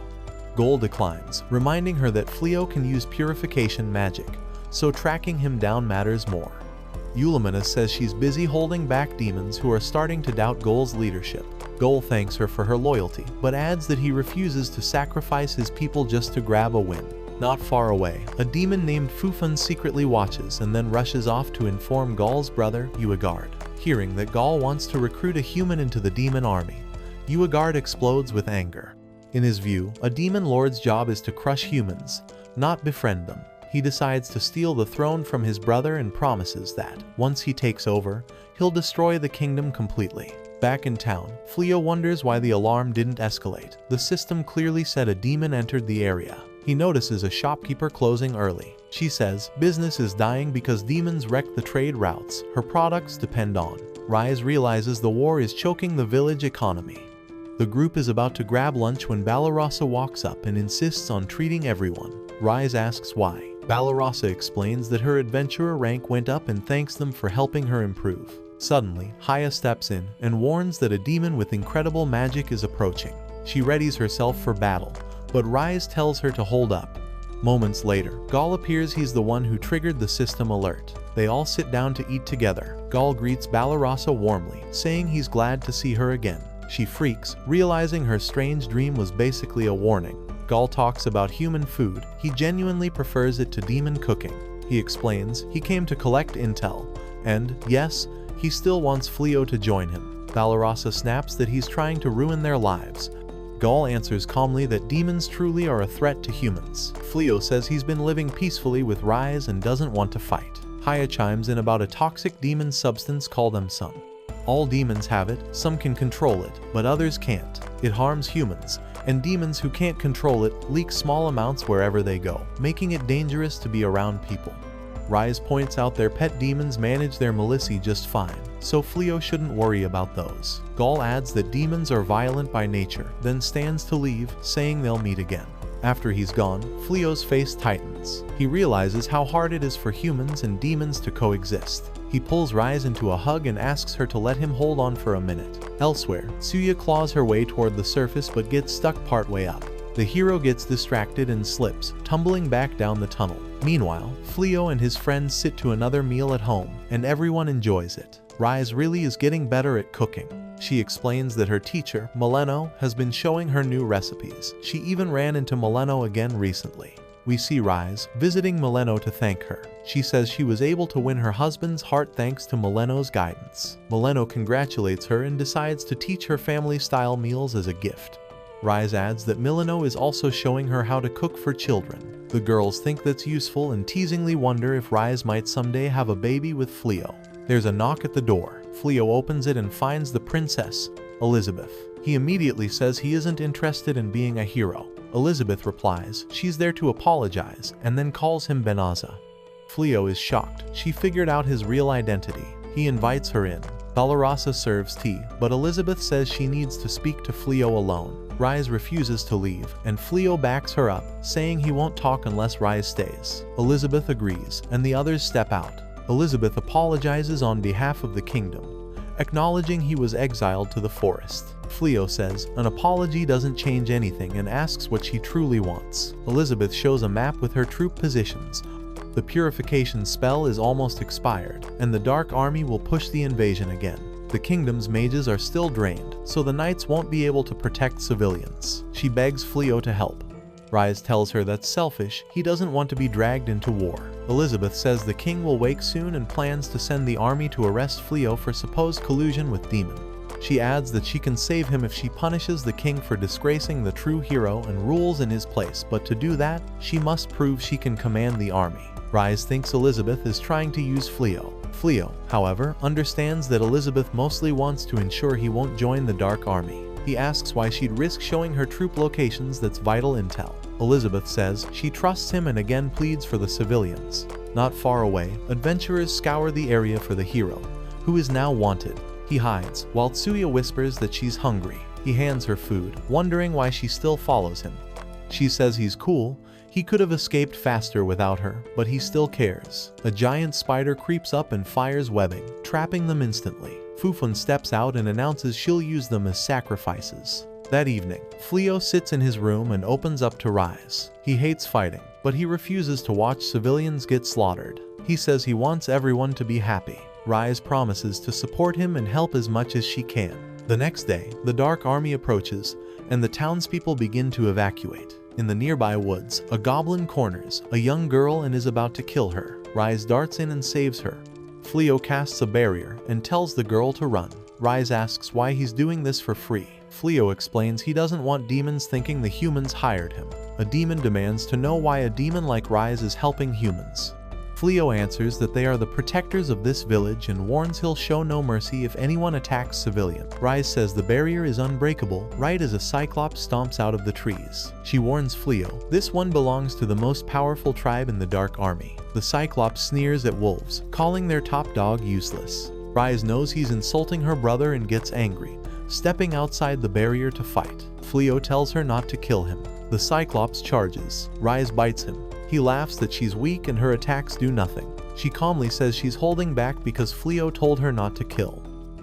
Gaul declines, reminding her that Fleo can use purification magic, so tracking him down matters more. Eulimenus says she's busy holding back demons who are starting to doubt Gaul's leadership. Gaul thanks her for her loyalty, but adds that he refuses to sacrifice his people just to grab a win. Not far away, a demon named Fufun secretly watches and then rushes off to inform Gaul's brother, Uegard. Hearing that Gaul wants to recruit a human into the demon army, Uegard explodes with anger. In his view, a demon lord's job is to crush humans, not befriend them. He decides to steal the throne from his brother and promises that, once he takes over, he'll destroy the kingdom completely. Back in town, Fleo wonders why the alarm didn't escalate. The system clearly said a demon entered the area. He notices a shopkeeper closing early. She says business is dying because demons wreck the trade routes her products depend on. Rise realizes the war is choking the village economy. The group is about to grab lunch when Balarasa walks up and insists on treating everyone. Rise asks why. Balarasa explains that her adventurer rank went up and thanks them for helping her improve. Suddenly, Haya steps in and warns that a demon with incredible magic is approaching. She readies herself for battle, but Rise tells her to hold up. Moments later, Gaul appears. He's the one who triggered the system alert. They all sit down to eat together. Gaul greets Balarasa warmly, saying he's glad to see her again. She freaks, realizing her strange dream was basically a warning. Gaul talks about human food. He genuinely prefers it to demon cooking. He explains he came to collect intel, and, yes, he still wants Fleo to join him. Balarasa snaps that he's trying to ruin their lives. Gaul answers calmly that demons truly are a threat to humans. Fleo says he's been living peacefully with Rise and doesn't want to fight. Haya chimes in about a toxic demon substance called Emsum. All demons have it, some can control it, but others can't. It harms humans, and demons who can't control it leak small amounts wherever they go, making it dangerous to be around people. Rise points out their pet demons manage their militia just fine, so Fleo shouldn't worry about those. Gaul adds that demons are violent by nature, then stands to leave, saying they'll meet again. After he's gone, Fleo's face tightens. He realizes how hard it is for humans and demons to coexist. He pulls Rise into a hug and asks her to let him hold on for a minute. Elsewhere, Tsuya claws her way toward the surface but gets stuck partway up. The hero gets distracted and slips, tumbling back down the tunnel. Meanwhile, Fleo and his friends sit to another meal at home, and everyone enjoys it. Rise really is getting better at cooking. She explains that her teacher, Mileno, has been showing her new recipes. She even ran into Mileno again recently. We see Rise visiting Mileno to thank her. She says she was able to win her husband's heart thanks to Mileno's guidance. Mileno congratulates her and decides to teach her family-style meals as a gift. Rise adds that Mileno is also showing her how to cook for children. The girls think that's useful and teasingly wonder if Rise might someday have a baby with Fleo. There's a knock at the door. Fleo opens it and finds the princess, Elizabeth. He immediately says he isn't interested in being a hero. Elizabeth replies she's there to apologize and then calls him Benaza. Fleo is shocked. She figured out his real identity. He invites her in. Balarasa serves tea, but Elizabeth says she needs to speak to Fleo alone. Rise refuses to leave, and Fleo backs her up, saying he won't talk unless Rise stays. Elizabeth agrees, and the others step out. Elizabeth apologizes on behalf of the kingdom, acknowledging he was exiled to the forest. Fleo says an apology doesn't change anything and asks what she truly wants. Elizabeth shows a map with her troop positions. The purification spell is almost expired, and the Dark Army will push the invasion again. The kingdom's mages are still drained, so the knights won't be able to protect civilians. She begs Fleo to help. Rise tells her that's selfish, he doesn't want to be dragged into war. Elizabeth says the king will wake soon and plans to send the army to arrest Fleo for supposed collusion with Demon. She adds that she can save him if she punishes the king for disgracing the true hero and rules in his place, but to do that, she must prove she can command the army. Rise thinks Elizabeth is trying to use Fleo. Fleo, however, understands that Elizabeth mostly wants to ensure he won't join the Dark Army. He asks why she'd risk showing her troop locations that's vital intel. Elizabeth says she trusts him and again pleads for the civilians. Not far away, adventurers scour the area for the hero, who is now wanted. He hides, while Tsuya whispers that she's hungry. He hands her food, wondering why she still follows him. She says he's cool, he could have escaped faster without her, but he still cares. A giant spider creeps up and fires webbing, trapping them instantly. Fufun steps out and announces she'll use them as sacrifices. That evening, Fleo sits in his room and opens up to Rise. He hates fighting, but he refuses to watch civilians get slaughtered. He says he wants everyone to be happy. Rise promises to support him and help as much as she can. The next day, the Dark Army approaches, and the townspeople begin to evacuate. In the nearby woods, a goblin corners a young girl and is about to kill her. Rise darts in and saves her. Fleo casts a barrier and tells the girl to run. Rise asks why he's doing this for free. Fleo explains he doesn't want demons thinking the humans hired him. A demon demands to know why a demon like Rise is helping humans. Fleo answers that they are the protectors of this village and warns he'll show no mercy if anyone attacks civilian. Rise says the barrier is unbreakable right as a cyclops stomps out of the trees. She warns Fleo this one belongs to the most powerful tribe in the Dark Army. The cyclops sneers at wolves, calling their top dog useless. Rise knows he's insulting her brother and gets angry, stepping outside the barrier to fight. Fleo tells her not to kill him. The cyclops charges. Rise bites him. He laughs that she's weak and her attacks do nothing. She calmly says she's holding back because Fleo told her not to kill.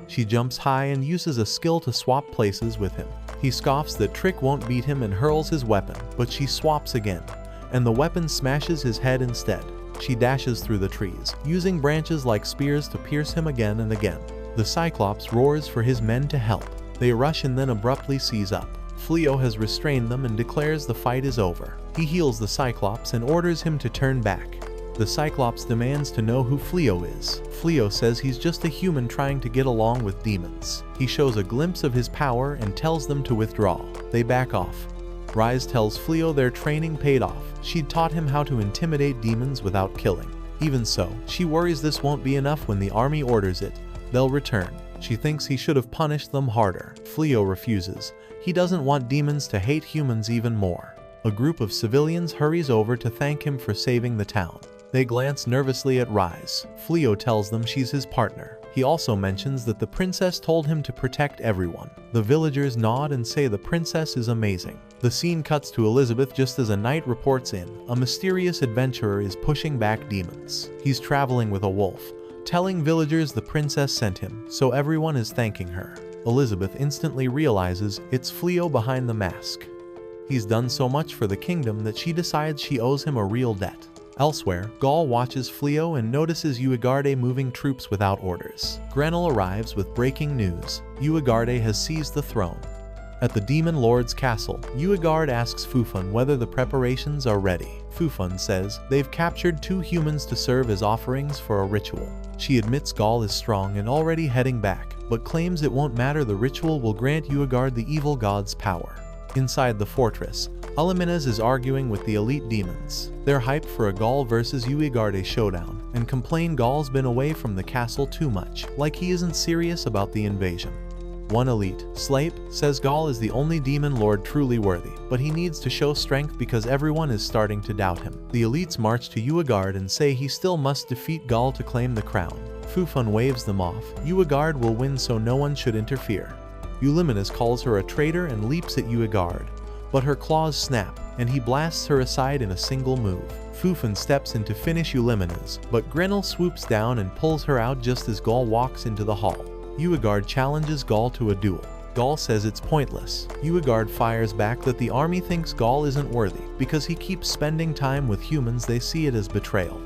She jumps high and uses a skill to swap places with him. He scoffs that Trick won't beat him and hurls his weapon, but she swaps again, and the weapon smashes his head instead. She dashes through the trees, using branches like spears to pierce him again and again. The Cyclops roars for his men to help. They rush and then abruptly seize up. Fleo has restrained them and declares the fight is over. He heals the Cyclops and orders him to turn back. The Cyclops demands to know who Fleo is. Fleo says he's just a human trying to get along with demons. He shows a glimpse of his power and tells them to withdraw. They back off. Rise tells Fleo their training paid off. She'd taught him how to intimidate demons without killing. Even so, she worries this won't be enough when the army orders it. They'll return. She thinks he should have punished them harder. Fleo refuses. He doesn't want demons to hate humans even more. A group of civilians hurries over to thank him for saving the town. They glance nervously at Rise. Fleo tells them she's his partner. He also mentions that the princess told him to protect everyone. The villagers nod and say the princess is amazing. The scene cuts to Elizabeth just as a knight reports in. A mysterious adventurer is pushing back demons. He's traveling with a wolf, telling villagers the princess sent him, so everyone is thanking her. Elizabeth instantly realizes it's Fleo behind the mask. He's done so much for the kingdom that she decides she owes him a real debt. Elsewhere, Gaul watches Fleo and notices Uigarde moving troops without orders. Grenell arrives with breaking news. Uigarde has seized the throne. At the Demon Lord's castle, Uigarde asks Fufun whether the preparations are ready. Fufun says they've captured 2 humans to serve as offerings for a ritual. She admits Gaul is strong and already heading back, but claims it won't matter, the ritual will grant Uigarde the evil god's power. Inside the fortress, Alimenez is arguing with the elite demons. They're hyped for a Gaul vs Uigarde showdown and complain Gaul's been away from the castle too much, like he isn't serious about the invasion. One elite, Slape, says Gaul is the only demon lord truly worthy, but he needs to show strength because everyone is starting to doubt him. The elites march to Uigarde and say he still must defeat Gaul to claim the crown. Fufun waves them off. Uigarde will win, so no one should interfere. Eulimenez calls her a traitor and leaps at Uigarde, but her claws snap, and he blasts her aside in a single move. Fufun steps in to finish Eulimenez, but Grenell swoops down and pulls her out just as Gaul walks into the hall. Uigarde challenges Gaul to a duel. Gaul says it's pointless. Uigarde fires back that the army thinks Gaul isn't worthy because he keeps spending time with humans. They see it as betrayal.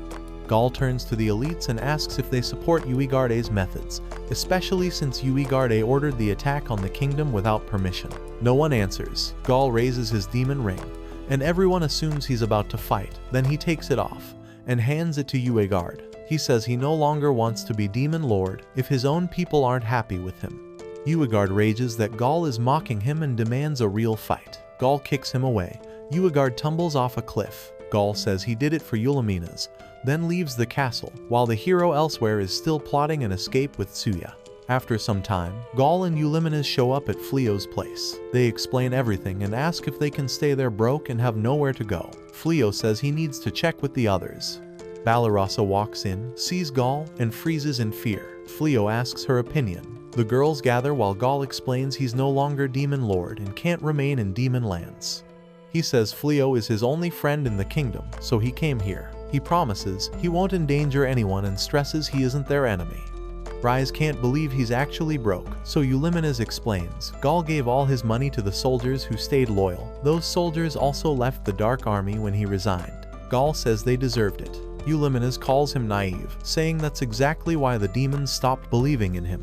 Gaul turns to the elites and asks if they support Uigarde's methods, especially since Uigarde ordered the attack on the kingdom without permission. No one answers. Gaul raises his demon ring, and everyone assumes he's about to fight. Then he takes it off and hands it to Uigarde. He says he no longer wants to be demon lord if his own people aren't happy with him. Uigarde rages that Gaul is mocking him and demands a real fight. Gaul kicks him away. Uigarde tumbles off a cliff. Gaul says he did it for Eulimenez, then leaves the castle, while the hero elsewhere is still plotting an escape with Tsuya. After some time, Gaul and Eulimenez show up at Fleo's place. They explain everything and ask if they can stay there broke and have nowhere to go. Fleo says he needs to check with the others. Balarasa walks in, sees Gaul, and freezes in fear. Fleo asks her opinion. The girls gather while Gaul explains he's no longer Demon Lord and can't remain in Demon Lands. He says Fleo is his only friend in the kingdom, so he came here. He promises he won't endanger anyone and stresses he isn't their enemy. Rise can't believe he's actually broke, so Eulimenez explains Gaul gave all his money to the soldiers who stayed loyal. Those soldiers also left the Dark Army when he resigned. Gaul says they deserved it. Eulimenez calls him naive, saying that's exactly why the demons stopped believing in him.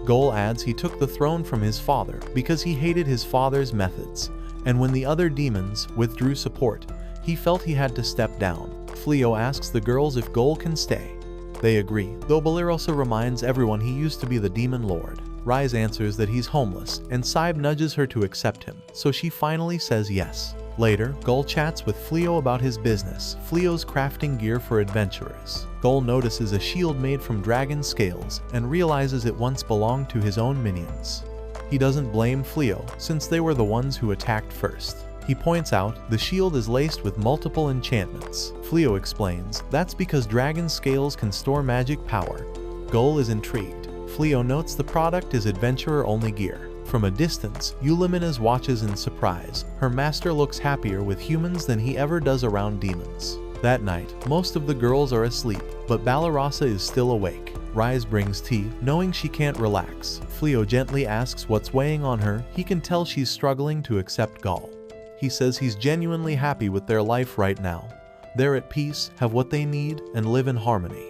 Gaul adds he took the throne from his father because he hated his father's methods, and when the other demons withdrew support, he felt he had to step down. Fleo asks the girls if Gaul can stay. They agree, though Balarasa reminds everyone he used to be the Demon Lord. Rise answers that he's homeless, and Saib nudges her to accept him, so she finally says yes. Later, Gaul chats with Fleo about his business, Fleo's crafting gear for adventurers. Gaul notices a shield made from dragon scales and realizes it once belonged to his own minions. He doesn't blame Fleo, since they were the ones who attacked first. He points out the shield is laced with multiple enchantments. Fleo explains that's because dragon scales can store magic power. Gaul is intrigued. Fleo notes the product is adventurer-only gear. From a distance, Eulimenez watches in surprise. Her master looks happier with humans than he ever does around demons. That night, most of the girls are asleep, but Balarasa is still awake. Rise brings tea, knowing she can't relax. Fleo gently asks what's weighing on her. He can tell she's struggling to accept Gaul. He says he's genuinely happy with their life right now. They're at peace, have what they need, and live in harmony.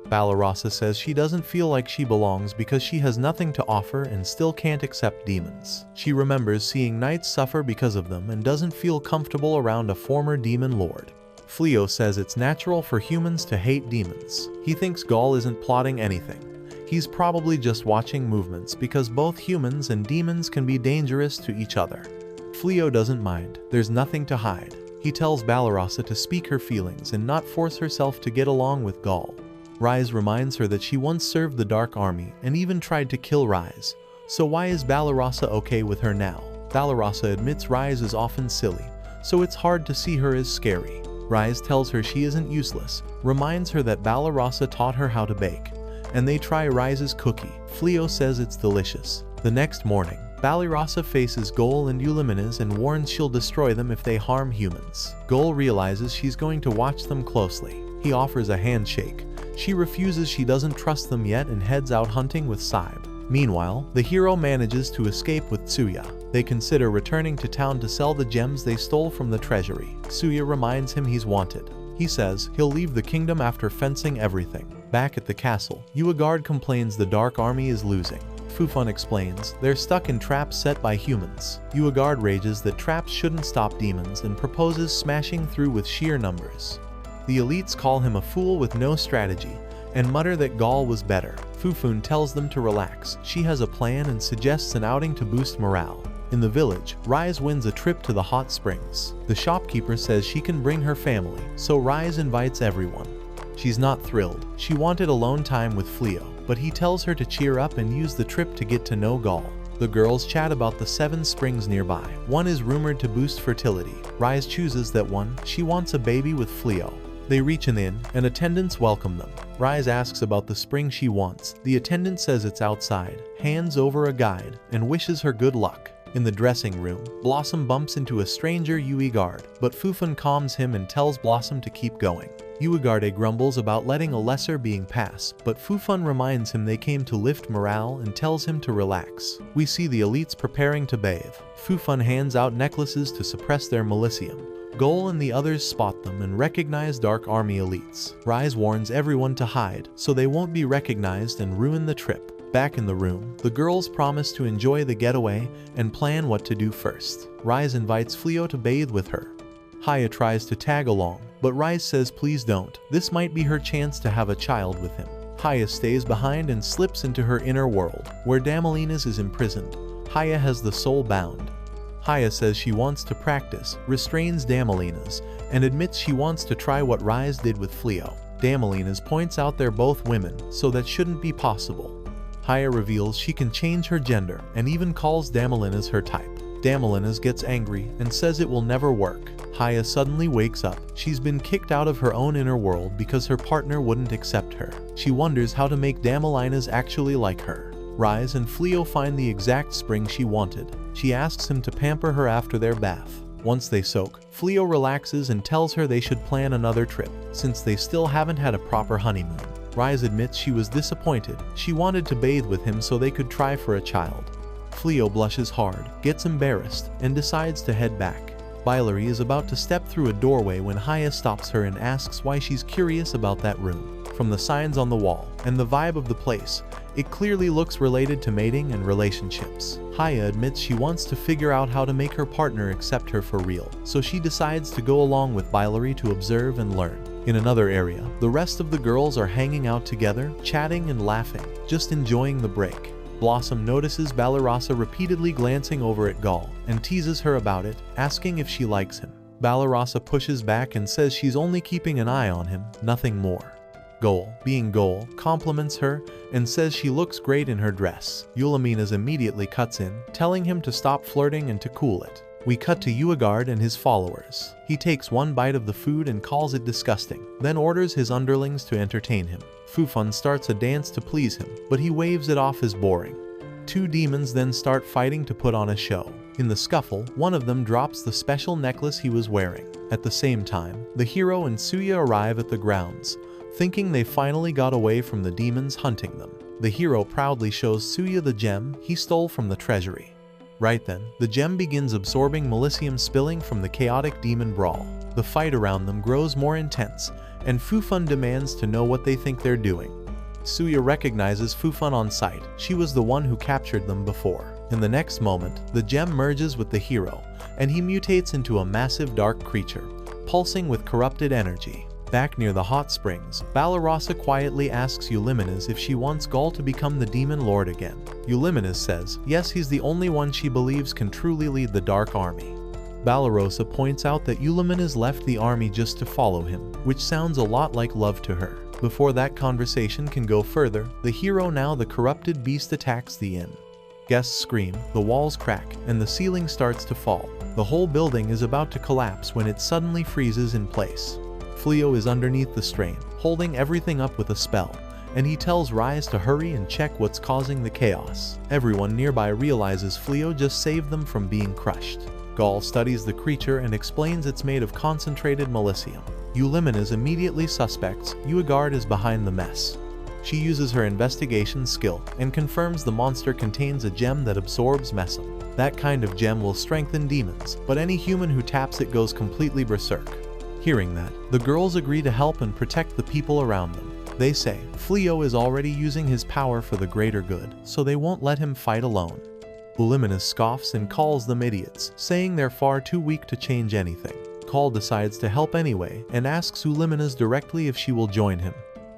Balarasa says she doesn't feel like she belongs because she has nothing to offer and still can't accept demons. She remembers seeing knights suffer because of them and doesn't feel comfortable around a former demon lord. Fleo says it's natural for humans to hate demons. He thinks Gaul isn't plotting anything. He's probably just watching movements because both humans and demons can be dangerous to each other. Fleo doesn't mind. There's nothing to hide. He tells Balarasa to speak her feelings and not force herself to get along with Gaul. Rise reminds her that she once served the Dark Army and even tried to kill Rise. So why is Balarasa okay with her now? Balarasa admits Rise is often silly, so it's hard to see her as scary. Rise tells her she isn't useless, reminds her that Balarasa taught her how to bake, and they try Rise's cookie. Fleo says it's delicious. The next morning, Banished faces Gaul and Eulimenes and warns she'll destroy them if they harm humans. Gaul realizes she's going to watch them closely. He offers a handshake. She refuses, she doesn't trust them yet, and heads out hunting with Saib. Meanwhile, the hero manages to escape with Tsuya. They consider returning to town to sell the gems they stole from the treasury. Tsuya reminds him he's wanted. He says he'll leave the kingdom after fencing everything. Back at the castle, Uagard complains the Dark Army is losing. Fufun explains they're stuck in traps set by humans. Uagard rages that traps shouldn't stop demons and proposes smashing through with sheer numbers. The elites call him a fool with no strategy and mutter that Gaul was better. Fufun tells them to relax. She has a plan and suggests an outing to boost morale. In the village, Rise wins a trip to the hot springs. The shopkeeper says she can bring her family, so Rise invites everyone. She's not thrilled. She wanted alone time with Fleo, but he tells her to cheer up and use the trip to get to know Gaul. The girls chat about the 7 springs nearby. One is rumored to boost fertility. Rise chooses that one. She wants a baby with Fleo. They reach an inn, and attendants welcome them. Rise asks about the spring she wants. The attendant says it's outside, hands over a guide, and wishes her good luck. In the dressing room, Blossom bumps into a stranger, Uagard, but Fufun calms him and tells Blossom to keep going. Uagard grumbles about letting a lesser being pass, but Fufun reminds him they came to lift morale and tells him to relax. We see the elites preparing to bathe. Fufun hands out necklaces to suppress their malicium. Gaul and the others spot them and recognize Dark Army elites. Rise warns everyone to hide, so they won't be recognized and ruin the trip. Back in the room, the girls promise to enjoy the getaway and plan what to do first. Rise invites Fleo to bathe with her. Haya tries to tag along, but Rise says please don't. This might be her chance to have a child with him. Haya stays behind and slips into her inner world, where Damalinas is imprisoned. Haya has the soul bound. Haya says she wants to practice, restrains Damalinas, and admits she wants to try what Rise did with Fleo. Damalinas points out they're both women, so that shouldn't be possible. Haya reveals she can change her gender and even calls Damalinas her type. Damalinas gets angry and says it will never work. Haya suddenly wakes up. She's been kicked out of her own inner world because her partner wouldn't accept her. She wonders how to make Damalinas actually like her. Rise and Fleo find the exact spring she wanted. She asks him to pamper her after their bath. Once they soak, Fleo relaxes and tells her they should plan another trip, since they still haven't had a proper honeymoon. Rise admits she was disappointed. She wanted to bathe with him so they could try for a child. Fleo blushes hard, gets embarrassed, and decides to head back. Bilary is about to step through a doorway when Haya stops her and asks why she's curious about that room. From the signs on the wall and the vibe of the place, it clearly looks related to mating and relationships. Haya admits she wants to figure out how to make her partner accept her for real, so she decides to go along with Bilary to observe and learn. In another area, the rest of the girls are hanging out together, chatting and laughing, just enjoying the break. Blossom notices Banished repeatedly glancing over at Gaul and teases her about it, asking if she likes him. Banished pushes back and says she's only keeping an eye on him, nothing more. Gaul, being Gaul, compliments her and says she looks great in her dress. Eulimenes immediately cuts in, telling him to stop flirting and to cool it. We cut to Uagard and his followers. He takes one bite of the food and calls it disgusting, then orders his underlings to entertain him. Fufun starts a dance to please him, but he waves it off as boring. 2 demons then start fighting to put on a show. In the scuffle, one of them drops the special necklace he was wearing. At the same time, the hero and Tsuya arrive at the grounds, thinking they finally got away from the demons hunting them. The hero proudly shows Tsuya the gem he stole from the treasury. Right then, the gem begins absorbing malicium spilling from the chaotic demon brawl. The fight around them grows more intense, and Fufun demands to know what they think they're doing. Tsuya recognizes Fufun on sight. She was the one who captured them before. In the next moment, the gem merges with the hero, and he mutates into a massive dark creature, pulsing with corrupted energy. Back near the hot springs, Banished quietly asks Eulimenes if she wants Gaul to become the demon lord again. Eulimenes says yes, he's the only one she believes can truly lead the Dark Army. Banished points out that Eulimenes left the army just to follow him, which sounds a lot like love to her. Before that conversation can go further, the hero, now the corrupted beast, attacks the inn. Guests scream, the walls crack, and the ceiling starts to fall. The whole building is about to collapse when it suddenly freezes in place. Fleo is underneath the strain, holding everything up with a spell, and he tells Rise to hurry and check what's causing the chaos. Everyone nearby realizes Fleo just saved them from being crushed. Gaul studies the creature and explains it's made of concentrated melicium. Eulimenes immediately suspects Uigard is behind the mess. She uses her investigation skill and confirms the monster contains a gem that absorbs mesum. That kind of gem will strengthen demons, but any human who taps it goes completely berserk. Hearing that, the girls agree to help and protect the people around them. They say Fleo is already using his power for the greater good, so they won't let him fight alone. Eulimenes scoffs and calls them idiots, saying they're far too weak to change anything. Gaul decides to help anyway and asks Eulimenes directly if she will join him.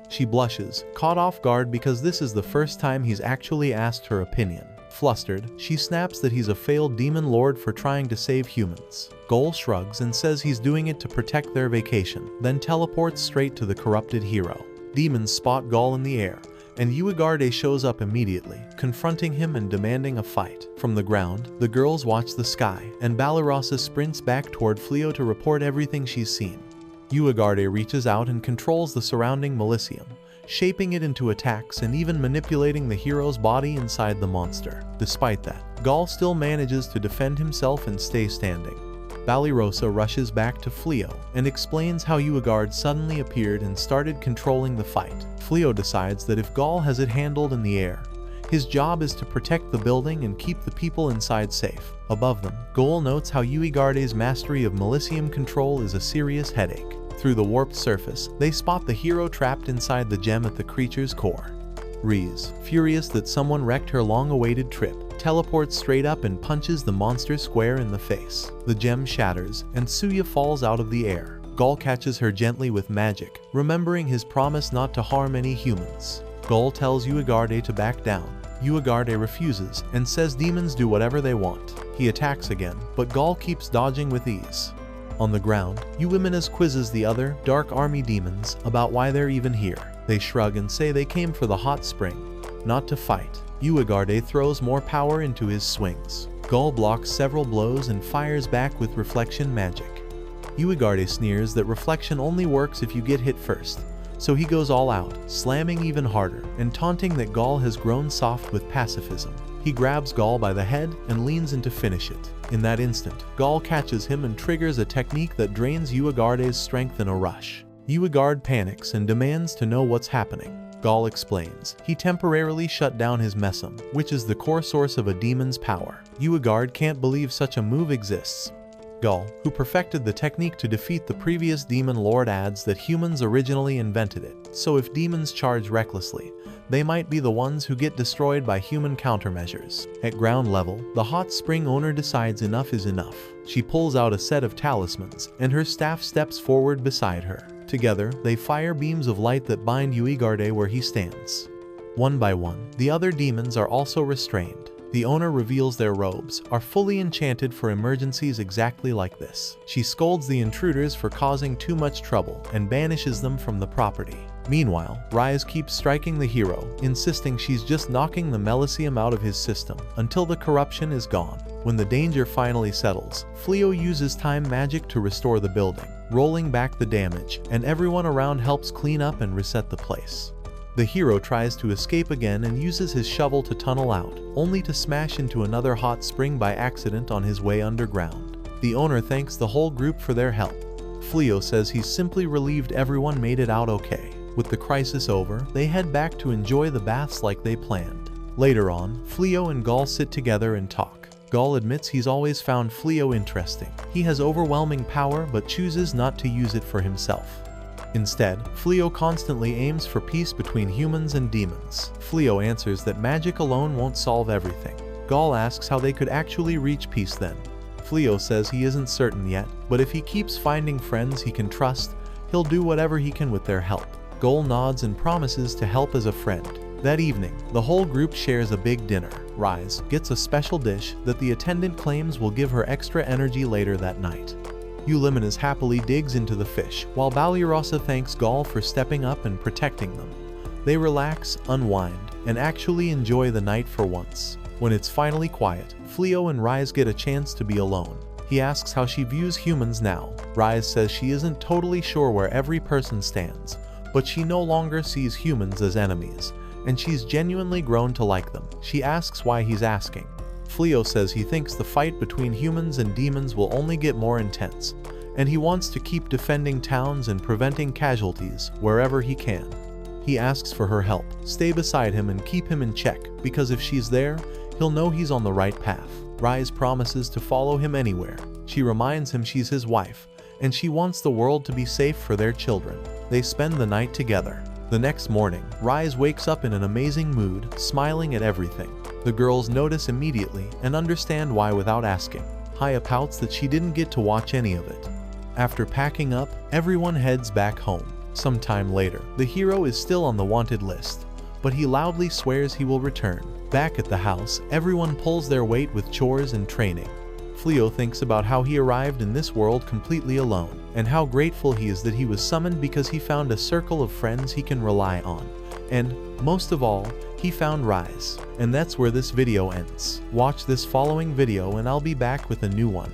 She blushes, caught off guard because this is the first time he's actually asked her opinion. Flustered, she snaps that he's a failed demon lord for trying to save humans. Gaul shrugs and says he's doing it to protect their vacation, then teleports straight to the corrupted hero. Demons spot Gaul in the air, and Uigarde shows up immediately, confronting him and demanding a fight. From the ground, the girls watch the sky, and Balarasa sprints back toward Fleo to report everything she's seen. Uigarde reaches out and controls the surrounding melicium, shaping it into attacks and even manipulating the hero's body inside the monster. Despite that, Gaul still manages to defend himself and stay standing. Balirosa rushes back to Fleo and explains how Uigard suddenly appeared and started controlling the fight. Fleo decides that if Gaul has it handled in the air, his job is to protect the building and keep the people inside safe. Above them, Gaul notes how Uigarde's mastery of melicium control is a serious headache. Through the warped surface, they spot the hero trapped inside the gem at the creature's core. Reese, furious that someone wrecked her long-awaited trip, teleports straight up and punches the monster square in the face. The gem shatters, and Suya falls out of the air. Gaul catches her gently with magic, remembering his promise not to harm any humans. Gaul tells Uigarde to back down. Uigarde refuses and says demons do whatever they want. He attacks again, but Gaul keeps dodging with ease. On the ground, Eulimenes quizzes the other Dark Army demons about why they're even here. They shrug and say they came for the hot spring, not to fight. Uigarde throws more power into his swings. Gaul blocks several blows and fires back with reflection magic. Uigarde sneers that reflection only works if you get hit first, so he goes all out, slamming even harder and taunting that Gaul has grown soft with pacifism. He grabs Gaul by the head and leans in to finish it. In that instant, Gaul catches him and triggers a technique that drains Uigarde's strength in a rush. Uigarde panics and demands to know what's happening. Gaul explains he temporarily shut down his mesum, which is the core source of a demon's power. Uigarde can't believe such a move exists. Gaul, who perfected the technique to defeat the previous demon lord, adds that humans originally invented it, so if demons charge recklessly, they might be the ones who get destroyed by human countermeasures. At ground level, the hot spring owner decides enough is enough. She pulls out a set of talismans, and her staff steps forward beside her. Together, they fire beams of light that bind Uigarde where he stands. One by one, the other demons are also restrained. The owner reveals their robes are fully enchanted for emergencies exactly like this. She scolds the intruders for causing too much trouble and banishes them from the property. Meanwhile, Rise keeps striking the hero, insisting she's just knocking the melicium out of his system until the corruption is gone. When the danger finally settles, Fleo uses time magic to restore the building, rolling back the damage, and everyone around helps clean up and reset the place. The hero tries to escape again and uses his shovel to tunnel out, only to smash into another hot spring by accident on his way underground. The owner thanks the whole group for their help. Fleo says he's simply relieved everyone made it out okay. With the crisis over, they head back to enjoy the baths like they planned. Later on, Fleo and Gaul sit together and talk. Gaul admits he's always found Fleo interesting. He has overwhelming power but chooses not to use it for himself. Instead, Fleo constantly aims for peace between humans and demons. Fleo answers that magic alone won't solve everything. Gaul asks how they could actually reach peace then. Fleo says he isn't certain yet, but if he keeps finding friends he can trust, he'll do whatever he can with their help. Gaul nods and promises to help as a friend. That evening, the whole group shares a big dinner. Rise gets a special dish that the attendant claims will give her extra energy later that night. Eulimenes happily digs into the fish, while Balirosa thanks Gaul for stepping up and protecting them. They relax, unwind, and actually enjoy the night for once. When it's finally quiet, Fleo and Rise get a chance to be alone. He asks how she views humans now. Rise says she isn't totally sure where every person stands, but she no longer sees humans as enemies, and she's genuinely grown to like them. She asks why he's asking. Fleo says he thinks the fight between humans and demons will only get more intense, and he wants to keep defending towns and preventing casualties wherever he can. He asks for her help, stay beside him and keep him in check, because if she's there, he'll know he's on the right path. Rise promises to follow him anywhere. She reminds him she's his wife, and she wants the world to be safe for their children. They spend the night together. The next morning, Rise wakes up in an amazing mood, smiling at everything. The girls notice immediately and understand why without asking. Haya pouts that she didn't get to watch any of it. After packing up, everyone heads back home. Sometime later, the hero is still on the wanted list, but he loudly swears he will return. Back at the house, everyone pulls their weight with chores and training. Fleo thinks about how he arrived in this world completely alone, and how grateful he is that he was summoned because he found a circle of friends he can rely on. And, most of all, he found Rise. And that's where this video ends. Watch this following video and I'll be back with a new one.